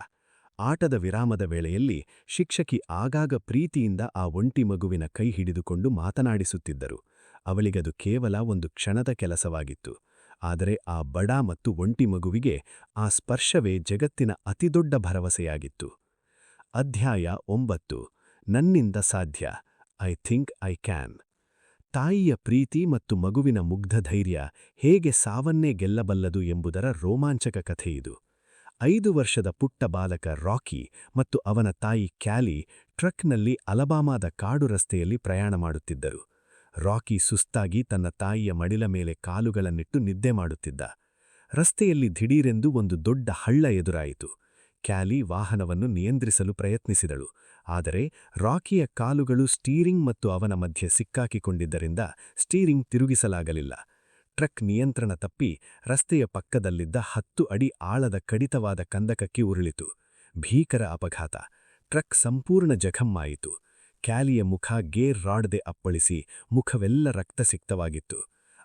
ಆಟದ ವಿರಾಮದ ವೇಳೆಯಲ್ಲಿ ಶಿಕ್ಷಕಿ ಆಗಾಗ ಪ್ರೀತಿಯಿಂದ ಆ ಒಂಟಿ ಮಗುವಿನ ಕೈ ಹಿಡಿದುಕೊಂಡು ಮಾತನಾಡಿಸುತ್ತಿದ್ದರು. ಅವಳಿಗದು ಕೇವಲ ಒಂದು ಕ್ಷಣದ ಕೆಲಸವಾಗಿತ್ತು. ಆದರೆ ಆ ಬಡ ಮತ್ತು ಒಂಟಿ ಮಗುವಿಗೆ ಆ ಸ್ಪರ್ಶವೇ ಜಗತ್ತಿನ ಅತಿದೊಡ್ಡ ಭರವಸೆಯಾಗಿತ್ತು. ಅಧ್ಯಾಯ 9. ನನ್ನಿಂದ ಸಾಧ್ಯ. I think I can. ತಾಯಿಯ ಪ್ರೀತಿ ಮತ್ತು ಮಗುವಿನ ಮುಗ್ಧ ಧೈರ್ಯ ಹೇಗೆ ಸಾವನ್ನೇ ಗೆಲ್ಲಬಲ್ಲದು ಎಂಬುದರ ರೋಮಾಂಚಕ ಕಥೆಯಿದು. 5 ವರ್ಷದ ಪುಟ್ಟ ಬಾಲಕ ರಾಕಿ ಮತ್ತು ಅವನ ತಾಯಿ ಕ್ಯಾಲಿ ಟ್ರಕ್ನಲ್ಲಿ ಅಲಬಾಮಾದ ಕಾಡು ರಸ್ತೆಯಲ್ಲಿ ಪ್ರಯಾಣ ಮಾಡುತ್ತಿದ್ದರು. ರಾಕಿ ಸುಸ್ತಾಗಿ ತನ್ನ ತಾಯಿಯ ಮಡಿಲ ಮೇಲೆ ಕಾಲುಗಳನ್ನಿಟ್ಟು ನಿದ್ದೆ ಮಾಡುತ್ತಿದ್ದ. ರಸ್ತೆಯಲ್ಲಿ ದಿಢೀರೆಂದು ಒಂದು ದೊಡ್ಡ ಹಳ್ಳ ಎದುರಾಯಿತು. ಕ್ಯಾಲಿ ವಾಹನವನ್ನು ನಿಯಂತ್ರಿಸಲು ಪ್ರಯತ್ನಿಸಿದಳು. ಆದರೆ ರಾಕಿಯ ಕಾಲುಗಳು ಸ್ಟೀರಿಂಗ್ ಮತ್ತು ಅವನ ಮಧ್ಯೆ ಸಿಕ್ಕಾಕಿಕೊಂಡಿದ್ದರಿಂದ ಸ್ಟೀರಿಂಗ್ ತಿರುಗಿಸಲಾಗಲಿಲ್ಲ. ಟ್ರಕ್ ನಿಯಂತ್ರಣ ತಪ್ಪಿ ರಸ್ತೆಯ ಪಕ್ಕದಲ್ಲಿದ್ದ 10 ಅಡಿ ಆಳದ ಕಡಿತವಾದ ಕಂದಕಕ್ಕೆ ಉರುಳಿತು. ಭೀಕರ ಅಪಘಾತ. ಟ್ರಕ್ ಸಂಪೂರ್ಣ ಜಖಮ್ಮಾಯಿತು. ಕ್ಯಾಲಿಯ ಮುಖ ಗೇರ್ ರಾಡ್ದೆ ಅಪ್ಪಳಿಸಿ ಮುಖವೆಲ್ಲ ರಕ್ತಸಿಕ್ತವಾಗಿತ್ತು.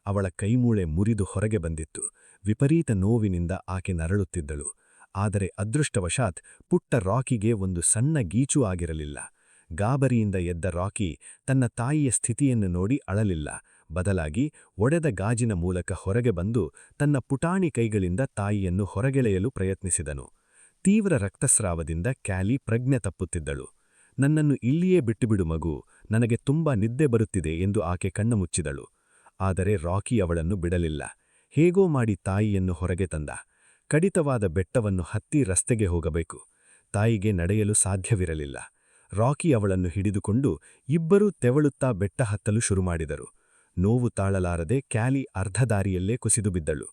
ಅವಳ ಕೈಮೂಳೆ ಮುರಿದು ಹೊರಗೆ ಬಂದಿತ್ತು. ವಿಪರೀತ ನೋವಿನಿಂದ ಆಕೆ ನರಳುತ್ತಿದ್ದಳು. ಆದರೆ ಅದೃಷ್ಟವಶಾತ್ ಪುಟ್ಟ ರಾಕಿಗೆ ಒಂದು ಸಣ್ಣ ಗೀಚೂ ಆಗಿರಲಿಲ್ಲ. ಗಾಬರಿಯಿಂದ ಎದ್ದ ರಾಕಿ ತನ್ನ ತಾಯಿಯ ಸ್ಥಿತಿಯನ್ನು ನೋಡಿ ಅಳಲಿಲ್ಲ. ಬದಲಾಗಿ ಒಡೆದ ಗಾಜಿನ ಮೂಲಕ ಹೊರಗೆ ಬಂದು ತನ್ನ ಪುಟಾಣಿ ಕೈಗಳಿಂದ ತಾಯಿಯನ್ನು ಹೊರಗೆಳೆಯಲು ಪ್ರಯತ್ನಿಸಿದನು. ತೀವ್ರ ರಕ್ತಸ್ರಾವದಿಂದ ಕ್ಯಾಲಿ ಪ್ರಜ್ಞೆ ತಪ್ಪುತ್ತಿದ್ದಳು. ನನ್ನನ್ನು ಇಲ್ಲಿಯೇ ಬಿಟ್ಟುಬಿಡು ಮಗು, ನನಗೆ ತುಂಬಾ ನಿದ್ದೆ ಬರುತ್ತಿದೆ ಎಂದು ಆಕೆ ಕಣ್ಣು ಮುಚ್ಚಿದಳು. ಆದರೆ ರಾಕಿ ಅವಳನ್ನು ಬಿಡಲಿಲ್ಲ. ಹೇಗೋ ಮಾಡಿ ತಾಯಿಯನ್ನು ಹೊರಗೆ ತಂದ. ಕಡಿತವಾದ ಬೆಟ್ಟವನ್ನು ಹತ್ತಿ ರಸ್ತೆಗೆ ಹೋಗಬೇಕು. ತಾಯಿಗೆ ನಡೆಯಲು ಸಾಧ್ಯವಿರಲಿಲ್ಲ. ರಾಕಿ ಅವಳನ್ನು ಹಿಡಿದುಕೊಂಡು ಇಬ್ಬರೂ ತೆವಳುತ್ತಾ ಬೆಟ್ಟ ಹತ್ತಲು ಶುರುಮಾಡಿದರು. ನೋವು ತಾಳಲಾರದೆ ಕ್ಯಾಲಿ ಅರ್ಧ ದಾರಿಯಲ್ಲೇ ಕುಸಿದು ಬಿದ್ದಳು.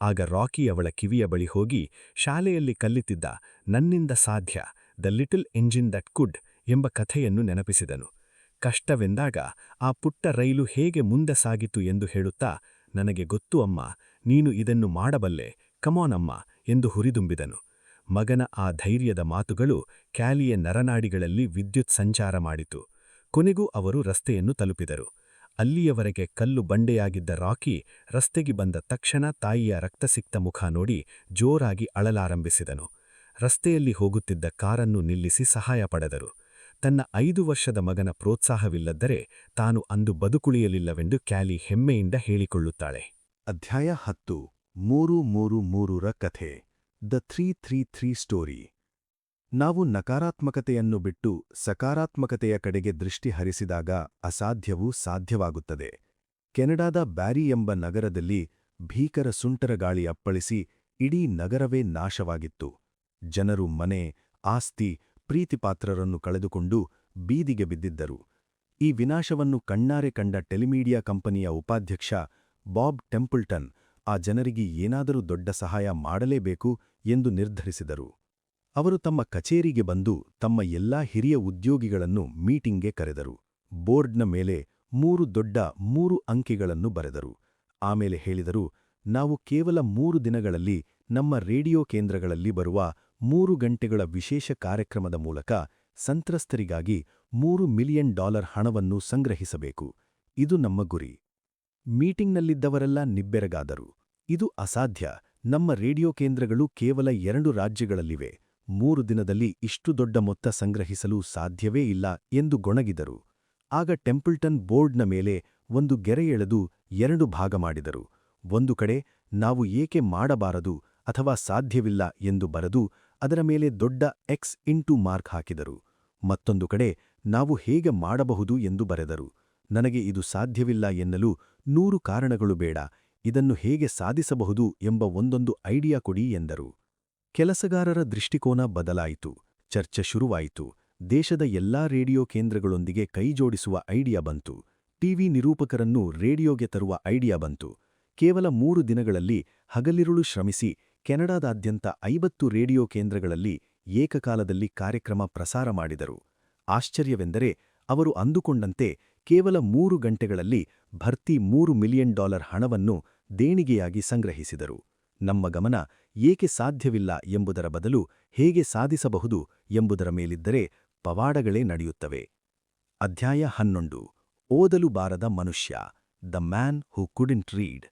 ಆಗ ರಾಕಿ ಅವಳ ಕಿವಿಯ ಬಳಿ ಹೋಗಿ ಶಾಲೆಯಲ್ಲಿ ಕಲಿತಿದ್ದ ನನ್ನಿಂದ ಸಾಧ್ಯ, the little engine that could ಎಂಬ ಕಥೆಯನ್ನು ನೆನಪಿಸಿದನು. ಕಷ್ಟವೆಂದಾಗ ಆ ಪುಟ್ಟ ರೈಲು ಹೇಗೆ ಮುಂದೆ ಸಾಗಿತು ಎಂದು ಹೇಳುತ್ತಾ, ನನಗೆ ಗೊತ್ತು ಅಮ್ಮ, ನೀನು ಇದನ್ನು ಮಾಡಬಲ್ಲೆ, ಕಮಾನ್ ಅಮ್ಮ ಎಂದು ಹುರಿದುಂಬಿದನು. ಮಗನ ಆ ಧೈರ್ಯದ ಮಾತುಗಳು ಕ್ಯಾಲಿಯ ನರನಾಡಿಗಳಲ್ಲಿ ವಿದ್ಯುತ್ ಸಂಚಾರ ಮಾಡಿತು. ಕೊನೆಗೂ ಅವರು ರಸ್ತೆಯನ್ನು ತಲುಪಿದರು. ಅಲ್ಲಿಯವರೆಗೆ ಕಲ್ಲು ಬಂಡೆಯಾಗಿದ್ದ ರಾಕಿ ರಸ್ತೆಗೆ ಬಂದ ತಕ್ಷಣ ತಾಯಿಯ ರಕ್ತಸಿಕ್ತ ಮುಖ ನೋಡಿ ಜೋರಾಗಿ ಅಳಲಾರಂಭಿಸಿದನು. ರಸ್ತೆಯಲ್ಲಿ ಹೋಗುತ್ತಿದ್ದ ಕಾರನ್ನು ನಿಲ್ಲಿಸಿ ಸಹಾಯ ಪಡೆದರು. ತನ್ನ 5 ವರ್ಷದ ಮಗನ ಪ್ರೋತ್ಸಾಹವಿಲ್ಲದ್ದರೆ ತಾನು ಅಂದು ಬದುಕುಳಿಯಲಿಲ್ಲವೆಂದು ಕ್ಯಾಲಿ ಹೆಮ್ಮೆಯಿಂದ ಹೇಳಿಕೊಳ್ಳುತ್ತಾಳೆ. ಅಧ್ಯಾಯ 10. 333ರ ಕಥೆ. The 333 story. ನಾವು ನಕಾರಾತ್ಮಕತೆಯನ್ನು ಬಿಟ್ಟು ಸಕಾರಾತ್ಮಕತೆಯ ಕಡೆಗೆ ದೃಷ್ಟಿ ಹರಿಸಿದಾಗ ಅಸಾಧ್ಯವೂ ಸಾಧ್ಯವಾಗುತ್ತದೆ. ಕೆನಡಾದ ಬ್ಯಾರಿ ಎಂಬ ನಗರದಲ್ಲಿ ಭೀಕರ ಸುಂಟರಗಾಳಿ ಅಪ್ಪಳಿಸಿ ಇಡೀ ನಗರವೇ ನಾಶವಾಗಿತ್ತು. ಜನರು ಮನೆ, ಆಸ್ತಿ, ಪ್ರೀತಿಪಾತ್ರರನ್ನು ಕಳೆದುಕೊಂಡು ಬೀದಿಗೆ ಬಿದ್ದಿದ್ದರು. ಈ ವಿನಾಶವನ್ನು ಕಣ್ಣಾರೆ ಕಂಡ ಟೆಲಿಮೀಡಿಯಾ ಕಂಪನಿಯ ಉಪಾಧ್ಯಕ್ಷ ಬಾಬ್ ಟೆಂಪಲ್ಟನ್ ಆ ಜನರಿಗೆ ಏನಾದರೂ ದೊಡ್ಡ ಸಹಾಯ ಮಾಡಲೇಬೇಕು ಎಂದು ನಿರ್ಧರಿಸಿದರು. ಅವರು ತಮ್ಮ ಕಚೇರಿಗೆ ಬಂದು ತಮ್ಮ ಎಲ್ಲಾ ಹಿರಿಯ ಉದ್ಯೋಗಿಗಳನ್ನು ಮೀಟಿಂಗ್ಗೆ ಕರೆದರು. ಬೋರ್ಡ್ನ ಮೇಲೆ 3 ದೊಡ್ಡ 3 ಅಂಕಿಗಳನ್ನು ಬರೆದರು. ಆಮೇಲೆ ಹೇಳಿದರು, ನಾವು ಕೇವಲ 3 ದಿನಗಳಲ್ಲಿ ನಮ್ಮ ರೇಡಿಯೋ ಕೇಂದ್ರಗಳಲ್ಲಿ ಬರುವ 3 ಗಂಟೆಗಳ ವಿಶೇಷ ಕಾರ್ಯಕ್ರಮದ ಮೂಲಕ ಸಂತ್ರಸ್ತರಿಗಾಗಿ $3 ಮಿಲಿಯನ್ ಹಣವನ್ನು ಸಂಗ್ರಹಿಸಬೇಕು. ಇದು ನಮ್ಮ ಗುರಿ. ಮೀಟಿಂಗ್ನಲ್ಲಿದ್ದವರೆಲ್ಲ ನಿಬ್ಬೆರಗಾದರು. ಇದು ಅಸಾಧ್ಯ. ನಮ್ಮ ರೇಡಿಯೋ ಕೇಂದ್ರಗಳು ಕೇವಲ 2 ರಾಜ್ಯಗಳಲ್ಲಿವೆ. 3 ದಿನದಲ್ಲಿ ಇಷ್ಟು ದೊಡ್ಡ ಮೊತ್ತ ಸಂಗ್ರಹಿಸಲು ಸಾಧ್ಯವೇ ಇಲ್ಲ ಎಂದು ಗೊಣಗಿದರು. ಆಗ ಟೆಂಪಲ್ಟನ್ ಬೋರ್ಡ್ನ ಮೇಲೆ ಒಂದು ಗೆರೆ ಎಳೆದು 2 ಭಾಗ ಮಾಡಿದರು. ಒಂದು ಕಡೆ ನಾವು ಏಕೆ ಮಾಡಬಾರದು ಅಥವಾ ಸಾಧ್ಯವಿಲ್ಲ ಎಂದು ಬರೆದು ಅದರ ಮೇಲೆ ದೊಡ್ಡ ಎಕ್ಸ್ ಇಂಟು ಮಾರ್ಕ್ ಹಾಕಿದರು. ಮತ್ತೊಂದು ಕಡೆ ನಾವು ಹೇಗೆ ಮಾಡಬಹುದು ಎಂದು ಬರೆದರು. ನನಗೆ ಇದು ಸಾಧ್ಯವಿಲ್ಲ ಎನ್ನಲು 100 ಕಾರಣಗಳು ಬೇಡ, ಇದನ್ನು ಹೇಗೆ ಸಾಧಿಸಬಹುದು ಎಂಬ ಒಂದೊಂದು ಐಡಿಯಾ ಕೊಡಿ ಎಂದರು. ಕೆಲಸಗಾರರ ದೃಷ್ಟಿಕೋನ ಬದಲಾಯಿತು. ಚರ್ಚೆ ಶುರುವಾಯಿತು. ದೇಶದ ಎಲ್ಲಾ ರೇಡಿಯೋ ಕೇಂದ್ರಗಳೊಂದಿಗೆ ಕೈಜೋಡಿಸುವ ಐಡಿಯಾ ಬಂತು. ಟಿವಿ ನಿರೂಪಕರನ್ನು ರೇಡಿಯೋಗೆ ತರುವ ಐಡಿಯಾ ಬಂತು. ಕೇವಲ 3 ದಿನಗಳಲ್ಲಿ ಹಗಲಿರುಳು ಶ್ರಮಿಸಿ ಕೆನಡಾದಾದ್ಯಂತ 50 ರೇಡಿಯೋ ಕೇಂದ್ರಗಳಲ್ಲಿ ಏಕಕಾಲದಲ್ಲಿ ಕಾರ್ಯಕ್ರಮ ಪ್ರಸಾರ ಮಾಡಿದರು. ಆಶ್ಚರ್ಯವೆಂದರೆ ಅವರು ಅಂದುಕೊಂಡಂತೆ ಕೇವಲ 3 ಗಂಟೆಗಳಲ್ಲಿ ಭರ್ತಿ $3 ಮಿಲಿಯನ್ ಹಣವನ್ನು ದೇಣಿಗೆಯಾಗಿ ಸಂಗ್ರಹಿಸಿದರು. ನಮ್ಮ ಗಮನ ಏಕೆ ಸಾಧ್ಯವಿಲ್ಲ ಎಂಬುದರ ಬದಲು ಹೇಗೆ ಸಾಧಿಸಬಹುದು ಎಂಬುದರ ಮೇಲಿದ್ದರೆ ಪವಾಡಗಳೇ ನಡೆಯುತ್ತವೆ. ಅಧ್ಯಾಯ 11. ಓದಲು ಬಾರದ ಮನುಷ್ಯ, ದ ಮ್ಯಾನ್ ಹೂ ಕುಡಿಂಟ್ ರೀಡ್.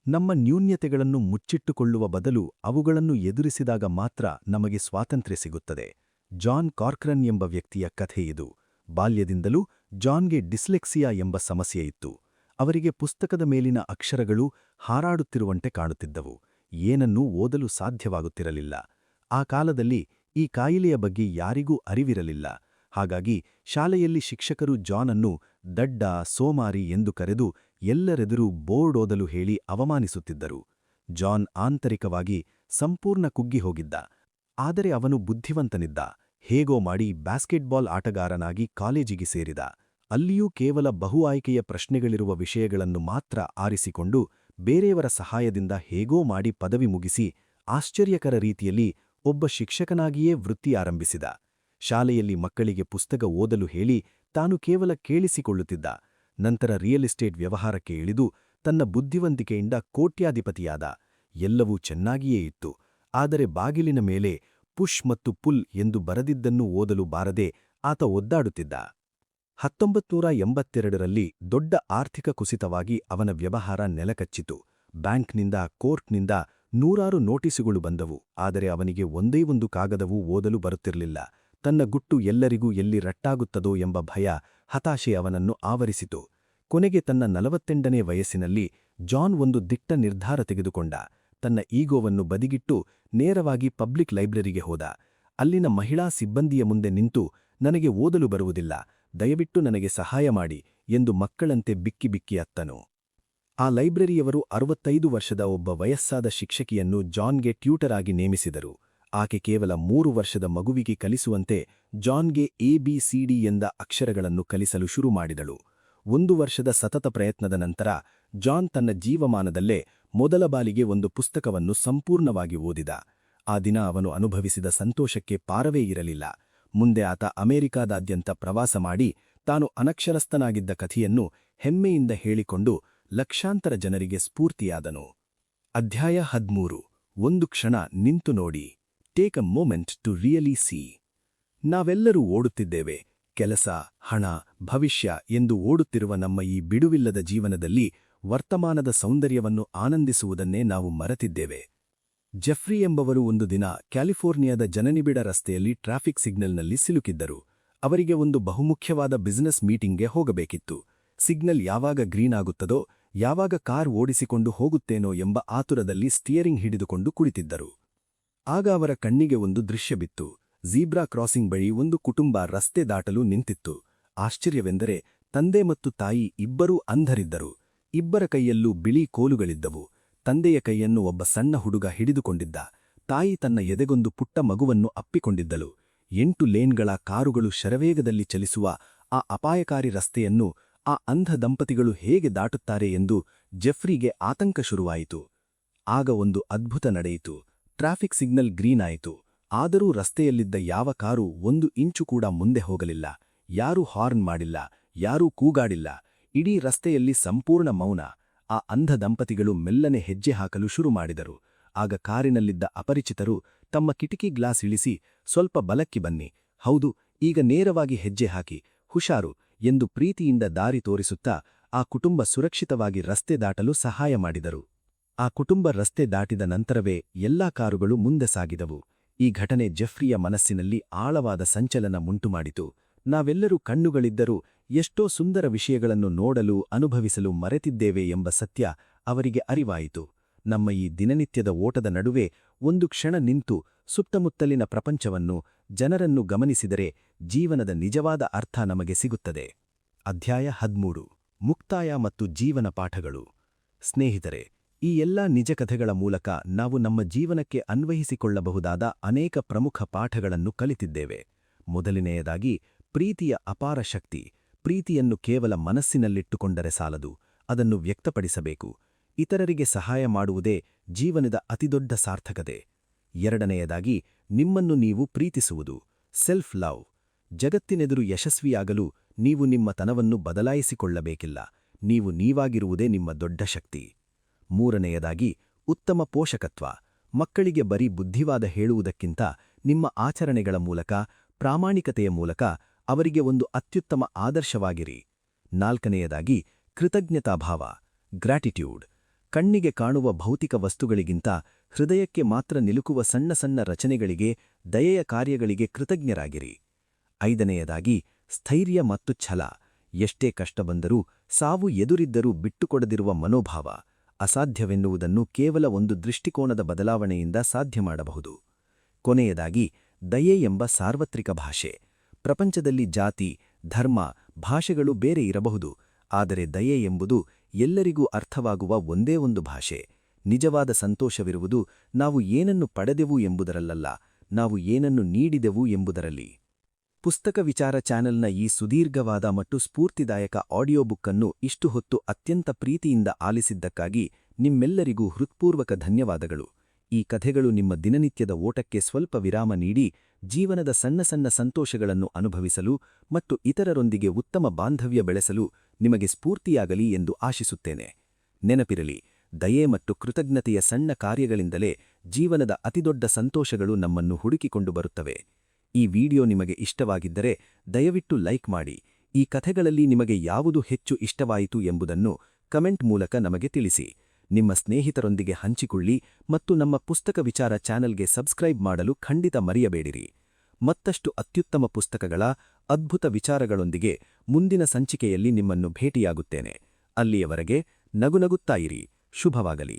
ನಮ್ಮ ನ್ಯೂನ್ಯತೆಗಳನ್ನು ಮುಚ್ಚಿಟ್ಟುಕೊಳ್ಳುವ ಬದಲು ಅವುಗಳನ್ನು ಎದುರಿಸಿದಾಗ ಮಾತ್ರ ನಮಗೆ ಸ್ವಾತಂತ್ರ್ಯ ಸಿಗುತ್ತದೆ. ಜಾನ್ ಕಾರ್ಕ್ರನ್ ಎಂಬ ವ್ಯಕ್ತಿಯ ಕಥೆಯಿದು. ಬಾಲ್ಯದಿಂದಲೂ ಜಾನ್ಗೆ ಡಿಸ್ಲೆಕ್ಸಿಯಾ ಎಂಬ ಸಮಸ್ಯೆಯಿತ್ತು. ಅವರಿಗೆ ಪುಸ್ತಕದ ಮೇಲಿನ ಅಕ್ಷರಗಳು ಹಾರಾಡುತ್ತಿರುವಂತೆ ಕಾಣುತ್ತಿದ್ದವು. ಏನನ್ನೂ ಓದಲು ಸಾಧ್ಯವಾಗುತ್ತಿರಲಿಲ್ಲ. ಆ ಕಾಲದಲ್ಲಿ ಈ ಕಾಯಿಲೆಯ ಬಗ್ಗೆ ಯಾರಿಗೂ ಅರಿವಿರಲಿಲ್ಲ. ಹಾಗಾಗಿ ಶಾಲೆಯಲ್ಲಿ ಶಿಕ್ಷಕರು ಜಾನ್ ಅನ್ನು ದಡ್ಡ, ಸೋಮಾರಿ ಎಂದು ಕರೆದು ಎಲ್ಲರೆದುರೂ ಬೋರ್ಡ್ ಓದಲು ಹೇಳಿ ಅವಮಾನಿಸುತ್ತಿದ್ದರು. ಜಾನ್ ಆಂತರಿಕವಾಗಿ ಸಂಪೂರ್ಣ ಕುಗ್ಗಿಹೋಗಿದ್ದ. ಆದರೆ ಅವನು ಬುದ್ಧಿವಂತನಿದ್ದ. ಹೇಗೋ ಮಾಡಿ ಬ್ಯಾಸ್ಕೆಟ್ಬಾಲ್ ಆಟಗಾರನಾಗಿ ಕಾಲೇಜಿಗೆ ಸೇರಿದ. ಅಲ್ಲಿಯೂ ಕೇವಲ ಬಹು ಆಯ್ಕೆಯ ಪ್ರಶ್ನೆಗಳಿರುವ ವಿಷಯಗಳನ್ನು ಮಾತ್ರ ಆರಿಸಿಕೊಂಡು ಬೇರೆಯವರ ಸಹಾಯದಿಂದ ಹೇಗೋ ಮಾಡಿ ಪದವಿ ಮುಗಿಸಿ ಆಶ್ಚರ್ಯಕರ ರೀತಿಯಲ್ಲಿ ಒಬ್ಬ ಶಿಕ್ಷಕನಾಗಿಯೇ ವೃತ್ತಿ ಆರಂಭಿಸಿದ. ಶಾಲೆಯಲ್ಲಿ ಮಕ್ಕಳಿಗೆ ಪುಸ್ತಕ ಓದಲು ಹೇಳಿ ತಾನು ಕೇವಲ ಕೇಳಿಸಿಕೊಳ್ಳುತ್ತಿದ್ದ. ನಂತರ ರಿಯಲ್ ಎಸ್ಟೇಟ್ ವ್ಯವಹಾರಕ್ಕೆ ಇಳಿದು ತನ್ನ ಬುದ್ಧಿವಂತಿಕೆಯಿಂದ ಕೋಟ್ಯಾಧಿಪತಿಯಾದ. ಎಲ್ಲವೂ ಚೆನ್ನಾಗಿಯೇ ಇತ್ತು. ಆದರೆ ಬಾಗಿಲಿನ ಮೇಲೆ ಪುಷ್ ಮತ್ತು ಪುಲ್ ಎಂದು ಬರೆದಿದ್ದನ್ನು ಓದಲು ಬಾರದೆ ಆತ ಒದ್ದಾಡುತ್ತಿದ್ದ. 1982ರಲ್ಲಿ ದೊಡ್ಡ ಆರ್ಥಿಕ ಕುಸಿತವಾಗಿ ಅವನ ವ್ಯವಹಾರ ನೆಲಕಚ್ಚಿತು. ಬ್ಯಾಂಕ್ನಿಂದ, ಕೋರ್ಟ್ನಿಂದ ನೂರಾರು ನೋಟಿಸುಗಳು ಬಂದವು. ಆದರೆ ಅವನಿಗೆ ಒಂದೇ ಒಂದು ಕಾಗದವೂ ಓದಲು ಬರುತ್ತಿರಲಿಲ್ಲ. ತನ್ನ ಗುಟ್ಟು ಎಲ್ಲರಿಗೂ ಎಲ್ಲಿ ರಟ್ಟಾಗುತ್ತದೋ ಎಂಬ ಭಯ, ಹತಾಶೆ ಅವನನ್ನು ಆವರಿಸಿತು. ಕೊನೆಗೆ ತನ್ನ 48ನೇ ವಯಸ್ಸಿನಲ್ಲಿ ಜಾನ್ ಒಂದು ದಿಟ್ಟ ನಿರ್ಧಾರ ತೆಗೆದುಕೊಂಡ. ತನ್ನ ಈಗೋವನ್ನು ಬದಿಗಿಟ್ಟು ನೇರವಾಗಿ ಪಬ್ಲಿಕ್ ಲೈಬ್ರರಿಗೆ ಹೋದ. ಅಲ್ಲಿನ ಮಹಿಳಾ ಸಿಬ್ಬಂದಿಯ ಮುಂದೆ ನಿಂತು, ನನಗೆ ಓದಲು ಬರುವುದಿಲ್ಲ, ದಯವಿಟ್ಟು ನನಗೆ ಸಹಾಯ ಮಾಡಿ ಎಂದು ಮಕ್ಕಳಂತೆ ಬಿಕ್ಕಿ ಬಿಕ್ಕಿ ಅತ್ತನು. ಆ ಲೈಬ್ರರಿಯವರು 65 ವರ್ಷದ ಒಬ್ಬ ವಯಸ್ಸಾದ ಶಿಕ್ಷಕಿಯನ್ನು ಜಾನ್ಗೆ ಟ್ಯೂಟರ್ ಆಗಿ ನೇಮಿಸಿದರು. ಆಕೆ ಕೇವಲ 3 ವರ್ಷದ ಮಗುವಿಗೆ ಕಲಿಸುವಂತೆ ಜಾನ್ಗೆ ABCD ಎಂದ ಅಕ್ಷರಗಳನ್ನು ಕಲಿಸಲು ಶುರು ಮಾಡಿದಳು. 1 ವರ್ಷದ ಸತತ ಪ್ರಯತ್ನದ ನಂತರ ಜಾನ್ ತನ್ನ ಜೀವಮಾನದಲ್ಲೇ ಮೊದಲ ಬಾರಿಗೆ ಒಂದು ಪುಸ್ತಕವನ್ನು ಸಂಪೂರ್ಣವಾಗಿ ಓದಿದ. ಆ ದಿನ ಅವನು ಅನುಭವಿಸಿದ ಸಂತೋಷಕ್ಕೆ ಪಾರವೇ ಇರಲಿಲ್ಲ. ಮುಂದೆ ಆತ ಅಮೆರಿಕಾದಾದ್ಯಂತ ಪ್ರವಾಸ ಮಾಡಿ ತಾನು ಅನಕ್ಷರಸ್ಥನಾಗಿದ್ದ ಕಥೆಯನ್ನು ಹೆಮ್ಮೆಯಿಂದ ಹೇಳಿಕೊಂಡು ಲಕ್ಷಾಂತರ ಜನರಿಗೆ ಸ್ಫೂರ್ತಿಯಾದನು. ಅಧ್ಯಾಯ 13. ಒಂದು ಕ್ಷಣ ನಿಂತು ನೋಡಿ. Take a moment to really see. ನಾವೆಲ್ಲರೂ ಓಡುತ್ತಿದ್ದೇವೆ. ಕೆಲಸ, ಹಣ, ಭವಿಷ್ಯ ಎಂದು ಓಡುತ್ತಿರುವ ನಮ್ಮ ಈ ಬಿಡುವಿಲ್ಲದ ಜೀವನದಲ್ಲಿ ವರ್ತಮಾನದ ಸೌಂದರ್ಯವನ್ನು ಆನಂದಿಸುವುದನ್ನೇ ನಾವು ಮರೆತಿದ್ದೇವೆ. ಜೆಫ್ರಿ ಎಂಬವರು ಒಂದು ದಿನ ಕ್ಯಾಲಿಫೋರ್ನಿಯಾದ ಜನನಿಬಿಡ ರಸ್ತೆಯಲ್ಲಿ ಟ್ರಾಫಿಕ್ ಸಿಗ್ನಲ್ನಲ್ಲಿ ಸಿಲುಕಿದ್ದರು. ಅವರಿಗೆ ಒಂದು ಬಹುಮುಖ್ಯವಾದ ಬಿಸಿನೆಸ್ ಮೀಟಿಂಗ್ಗೆ ಹೋಗಬೇಕಿತ್ತು. ಸಿಗ್ನಲ್ ಯಾವಾಗ ಗ್ರೀನ್ ಆಗುತ್ತದೋ, ಯಾವಾಗ ಕಾರ್ ಓಡಿಸಿಕೊಂಡು ಹೋಗುತ್ತೇನೋ ಎಂಬ ಆತುರದಲ್ಲಿ ಸ್ಟಿಯರಿಂಗ್ ಹಿಡಿದುಕೊಂಡು ಕುಳಿತಿದ್ದರು. ಆಗ ಅವರ ಕಣ್ಣಿಗೆ ಒಂದು ದೃಶ್ಯ ಬಿತ್ತು. ಝೀಬ್ರಾ ಕ್ರಾಸಿಂಗ್ ಬಳಿ ಒಂದು ಕುಟುಂಬ ರಸ್ತೆ ದಾಟಲು ನಿಂತಿತ್ತು. ಆಶ್ಚರ್ಯವೆಂದರೆ ತಂದೆ ಮತ್ತು ತಾಯಿ ಇಬ್ಬರೂ ಅಂಧರಿದ್ದರು. ಇಬ್ಬರ ಕೈಯಲ್ಲೂ ಬಿಳಿ ಕೋಲುಗಳಿದ್ದವು. ತಂದೆಯ ಕೈಯನ್ನು ಒಬ್ಬ ಸಣ್ಣ ಹುಡುಗ ಹಿಡಿದುಕೊಂಡಿದ್ದ. ತಾಯಿ ತನ್ನ ಎದೆಗೊಂದು ಪುಟ್ಟ ಮಗುವನ್ನು ಅಪ್ಪಿಕೊಂಡಿದ್ದಳು. 8 ಲೇನ್ಗಳ ಕಾರುಗಳು ಶರವೇಗದಲ್ಲಿ ಚಲಿಸುವ ಆ ಅಪಾಯಕಾರಿ ರಸ್ತೆಯನ್ನು ಆ ಅಂಧ ದಂಪತಿಗಳು ಹೇಗೆ ದಾಟುತ್ತಾರೆ ಎಂದು ಜೆಫ್ರಿಗೆ ಆತಂಕ ಶುರುವಾಯಿತು. ಆಗ ಒಂದು ಅದ್ಭುತ ನಡೆಯಿತು. ಟ್ರಾಫಿಕ್ ಸಿಗ್ನಲ್ ಗ್ರೀನ್ ಆಯಿತು. ಆದರೂ ರಸ್ತೆಯಲ್ಲಿದ್ದ ಯಾವ ಕಾರು 1 ಇಂಚು ಕೂಡ ಮುಂದೆ ಹೋಗಲಿಲ್ಲ. ಯಾರೂ ಹಾರ್ನ್ ಮಾಡಿಲ್ಲ, ಯಾರೂ ಕೂಗಾಡಿಲ್ಲ. ಇಡೀ ರಸ್ತೆಯಲ್ಲಿ ಸಂಪೂರ್ಣ ಮೌನ. ಆ ಅಂಧ ದಂಪತಿಗಳು ಮೆಲ್ಲನೆ ಹೆಜ್ಜೆ ಹಾಕಲು ಶುರು ಮಾಡಿದರು. ಆಗ ಕಾರಿನಲ್ಲಿದ್ದ ಅಪರಿಚಿತರು ತಮ್ಮ ಕಿಟಕಿ ಗ್ಲಾಸ್ ಇಳಿಸಿ, ಸ್ವಲ್ಪ ಬಲಕ್ಕೆ ಬನ್ನಿ, ಹೌದು, ಈಗ ನೇರವಾಗಿ ಹೆಜ್ಜೆ ಹಾಕಿ, ಹುಷಾರು ಎಂದು ಪ್ರೀತಿಯಿಂದ ದಾರಿ ತೋರಿಸುತ್ತಾ ಆ ಕುಟುಂಬ ಸುರಕ್ಷಿತವಾಗಿ ರಸ್ತೆ ದಾಟಲು ಸಹಾಯ ಮಾಡಿದರು. ಆ ಕುಟುಂಬ ರಸ್ತೆ ದಾಟಿದ ನಂತರವೇ ಎಲ್ಲಾ ಕಾರುಗಳು ಮುಂದೆ ಸಾಗಿದವು. ಈ ಘಟನೆ ಜೆಫ್ರಿಯ ಮನಸ್ಸಿನಲ್ಲಿ ಆಳವಾದ ಸಂಚಲನ ಉಂಟುಮಾಡಿತು. ನಾವೆಲ್ಲರೂ ಕಣ್ಣುಗಳಿದ್ದರೂ ಎಷ್ಟೋ ಸುಂದರ ವಿಷಯಗಳನ್ನು ನೋಡಲು ಅನುಭವಿಸಲು ಮರೆತಿದ್ದೇವೆ ಎಂಬ ಸತ್ಯ ಅವರಿಗೆ ಅರಿವಾಯಿತು. ನಮ್ಮ ಈ ದಿನನಿತ್ಯದ ಓಟದ ನಡುವೆ ಒಂದು ಕ್ಷಣ ನಿಂತು ಸುತ್ತಮುತ್ತಲಿನ ಪ್ರಪಂಚವನ್ನು, ಜನರನ್ನು ಗಮನಿಸಿದರೆ ಜೀವನದ ನಿಜವಾದ ಅರ್ಥ ನಮಗೆ ಸಿಗುತ್ತದೆ. ಅಧ್ಯಾಯ 13 ಮುಕ್ತಾಯ ಮತ್ತು ಜೀವನ ಪಾಠಗಳು. ಸ್ನೇಹಿತರೆ, ಈ ಎಲ್ಲಾ ನಿಜ ಕಥೆಗಳ ಮೂಲಕ ನಾವು ನಮ್ಮ ಜೀವನಕ್ಕೆ ಅನ್ವಯಿಸಿಕೊಳ್ಳಬಹುದಾದ ಅನೇಕ ಪ್ರಮುಖ ಪಾಠಗಳನ್ನು ಕಲಿತಿದ್ದೇವೆ. ಮೊದಲನೆಯದಾಗಿ, ಪ್ರೀತಿಯ ಅಪಾರ ಶಕ್ತಿ. ಪ್ರೀತಿಯನ್ನು ಕೇವಲ ಮನಸ್ಸಿನಲ್ಲಿಟ್ಟುಕೊಂಡರೆ ಸಾಲದು, ಅದನ್ನು ವ್ಯಕ್ತಪಡಿಸಬೇಕು. ಇತರರಿಗೆ ಸಹಾಯ ಮಾಡುವುದೇ ಜೀವನದ ಅತಿದೊಡ್ಡ ಸಾರ್ಥಕತೆ. ಎರಡನೆಯದಾಗಿ, ನಿಮ್ಮನ್ನು ನೀವು ಪ್ರೀತಿಸುವುದು. Self love. ಜಗತ್ತಿನೆದುರು ಯಶಸ್ವಿಯಾಗಲು ನೀವು ನಿಮ್ಮ ತನವನ್ನು ಬದಲಾಯಿಸಿಕೊಳ್ಳಬೇಕಿಲ್ಲ, ನೀವು ನೀವಾಗಿರುವುದೇ ನಿಮ್ಮ ದೊಡ್ಡ ಶಕ್ತಿ. ಮೂರನೆಯದಾಗಿ, ಉತ್ತಮ ಪೋಷಕತ್ವ. ಮಕ್ಕಳಿಗೆ ಬರೀ ಬುದ್ಧಿವಾದ ಹೇಳುವುದಕ್ಕಿಂತ ನಿಮ್ಮ ಆಚರಣೆಗಳ ಮೂಲಕ, ಪ್ರಾಮಾಣಿಕತೆಯ ಮೂಲಕ ಅವರಿಗೆ ಒಂದು ಅತ್ಯುತ್ತಮ ಆದರ್ಶವಾಗಿರಿ. ನಾಲ್ಕನೆಯದಾಗಿ, ಕೃತಜ್ಞತಾಭಾವ. ಗ್ರ್ಯಾಟಿಟ್ಯೂಡ್. ಕಣ್ಣಿಗೆ ಕಾಣುವ ಭೌತಿಕ ವಸ್ತುಗಳಿಗಿಂತ ಹೃದಯಕ್ಕೆ ಮಾತ್ರ ನಿಲುಕುವ ಸಣ್ಣ ಸಣ್ಣ ರಚನೆಗಳಿಗೆ, ದಯೆಯ ಕಾರ್ಯಗಳಿಗೆ ಕೃತಜ್ಞರಾಗಿರಿ. ಐದನೆಯದಾಗಿ, ಸ್ಥೈರ್ಯ ಮತ್ತು ಛಲ. ಎಷ್ಟೇ ಕಷ್ಟ ಬಂದರೂ, ಸಾವು ಎದುರಿದ್ದರೂ ಬಿಟ್ಟುಕೊಡದಿರುವ ಮನೋಭಾವ. ಅಸಾಧ್ಯವೆನ್ನುವುದನ್ನು ಕೇವಲ ಒಂದು ದೃಷ್ಟಿಕೋನದ ಬದಲಾವಣೆಯಿಂದ ಸಾಧ್ಯ ಮಾಡಬಹುದು. ಕೊನೆಯದಾಗಿ, ದಯೆ ಎಂಬ ಸಾರ್ವತ್ರಿಕ ಭಾಷೆ. ಪ್ರಪಂಚದಲ್ಲಿ ಜಾತಿ, ಧರ್ಮ, ಭಾಷೆಗಳು ಬೇರೆ ಇರಬಹುದು, ಆದರೆ ದಯೆ ಎಂಬುದು ಎಲ್ಲರಿಗೂ ಅರ್ಥವಾಗುವ ಒಂದೇ ಒಂದು ಭಾಷೆ. ನಿಜವಾದ ಸಂತೋಷವಿರುವುದು ನಾವು ಏನನ್ನು ಪಡೆದೆವು ಎಂಬುದರಲ್ಲ, ನಾವು ಏನನ್ನು ನೀಡಿದೆವು ಎಂಬುದರಲ್ಲಿ. ಪುಸ್ತಕ ವಿಚಾರ ಚಾನೆಲ್ನ ಈ ಸುದೀರ್ಘವಾದ ಮತ್ತು ಸ್ಫೂರ್ತಿದಾಯಕ ಆಡಿಯೋ ಬುಕ್ ಅನ್ನು ಇಷ್ಟು ಹೊತ್ತು ಅತ್ಯಂತ ಪ್ರೀತಿಯಿಂದ ಆಲಿಸಿದ್ದಕ್ಕಾಗಿ ನಿಮ್ಮೆಲ್ಲರಿಗೂ ಹೃತ್ಪೂರ್ವಕ ಧನ್ಯವಾದಗಳು. ಈ ಕಥೆಗಳು ನಿಮ್ಮ ದಿನನಿತ್ಯದ ಓಟಕ್ಕೆ ಸ್ವಲ್ಪ ವಿರಾಮ ನೀಡಿ, ಜೀವನದ ಸಣ್ಣ ಸಣ್ಣ ಸಂತೋಷಗಳನ್ನು ಅನುಭವಿಸಲು ಮತ್ತು ಇತರರೊಂದಿಗೆ ಉತ್ತಮ ಬಾಂಧವ್ಯ ಬೆಳೆಸಲು ನಿಮಗೆ ಸ್ಫೂರ್ತಿಯಾಗಲಿ ಎಂದು ಆಶಿಸುತ್ತೇನೆ. ನೆನಪಿರಲಿ, ದಯೆ ಮತ್ತು ಕೃತಜ್ಞತೆಯ ಸಣ್ಣ ಕಾರ್ಯಗಳಿಂದಲೇ ಜೀವನದ ಅತಿದೊಡ್ಡ ಸಂತೋಷಗಳು ನಮ್ಮನ್ನು ಹುಡುಕಿಕೊಂಡು ಬರುತ್ತವೆ. ಈ ವಿಡಿಯೋ ನಿಮಗೆ ಇಷ್ಟವಾಗಿದ್ದರೆ ದಯವಿಟ್ಟು ಲೈಕ್ ಮಾಡಿ. ಈ ಕಥೆಗಳಲ್ಲಿ ನಿಮಗೆ ಯಾವುದು ಹೆಚ್ಚು ಇಷ್ಟವಾಯಿತು ಎಂಬುದನ್ನು ಕಮೆಂಟ್ ಮೂಲಕ ನಮಗೆ ತಿಳಿಸಿ. ನಿಮ್ಮ ಸ್ನೇಹಿತರೊಂದಿಗೆ ಹಂಚಿಕೊಳ್ಳಿ ಮತ್ತು ನಮ್ಮ ಪುಸ್ತಕ ವಿಚಾರ ಚಾನೆಲ್ಗೆ ಸಬ್ಸ್ಕ್ರೈಬ್ ಮಾಡಲು ಖಂಡಿತ ಮರೆಯಬೇಡಿರಿ. ಮತ್ತಷ್ಟು ಅತ್ಯುತ್ತಮ ಪುಸ್ತಕಗಳ ಅದ್ಭುತ ವಿಚಾರಗಳೊಂದಿಗೆ ಮುಂದಿನ ಸಂಚಿಕೆಯಲ್ಲಿ ನಿಮ್ಮನ್ನು ಭೇಟಿಯಾಗುತ್ತೇನೆ. ಅಲ್ಲಿಯವರೆಗೆ ನಗುನಗುತ್ತಾ ಇರಿ. ಶುಭವಾಗಲಿ.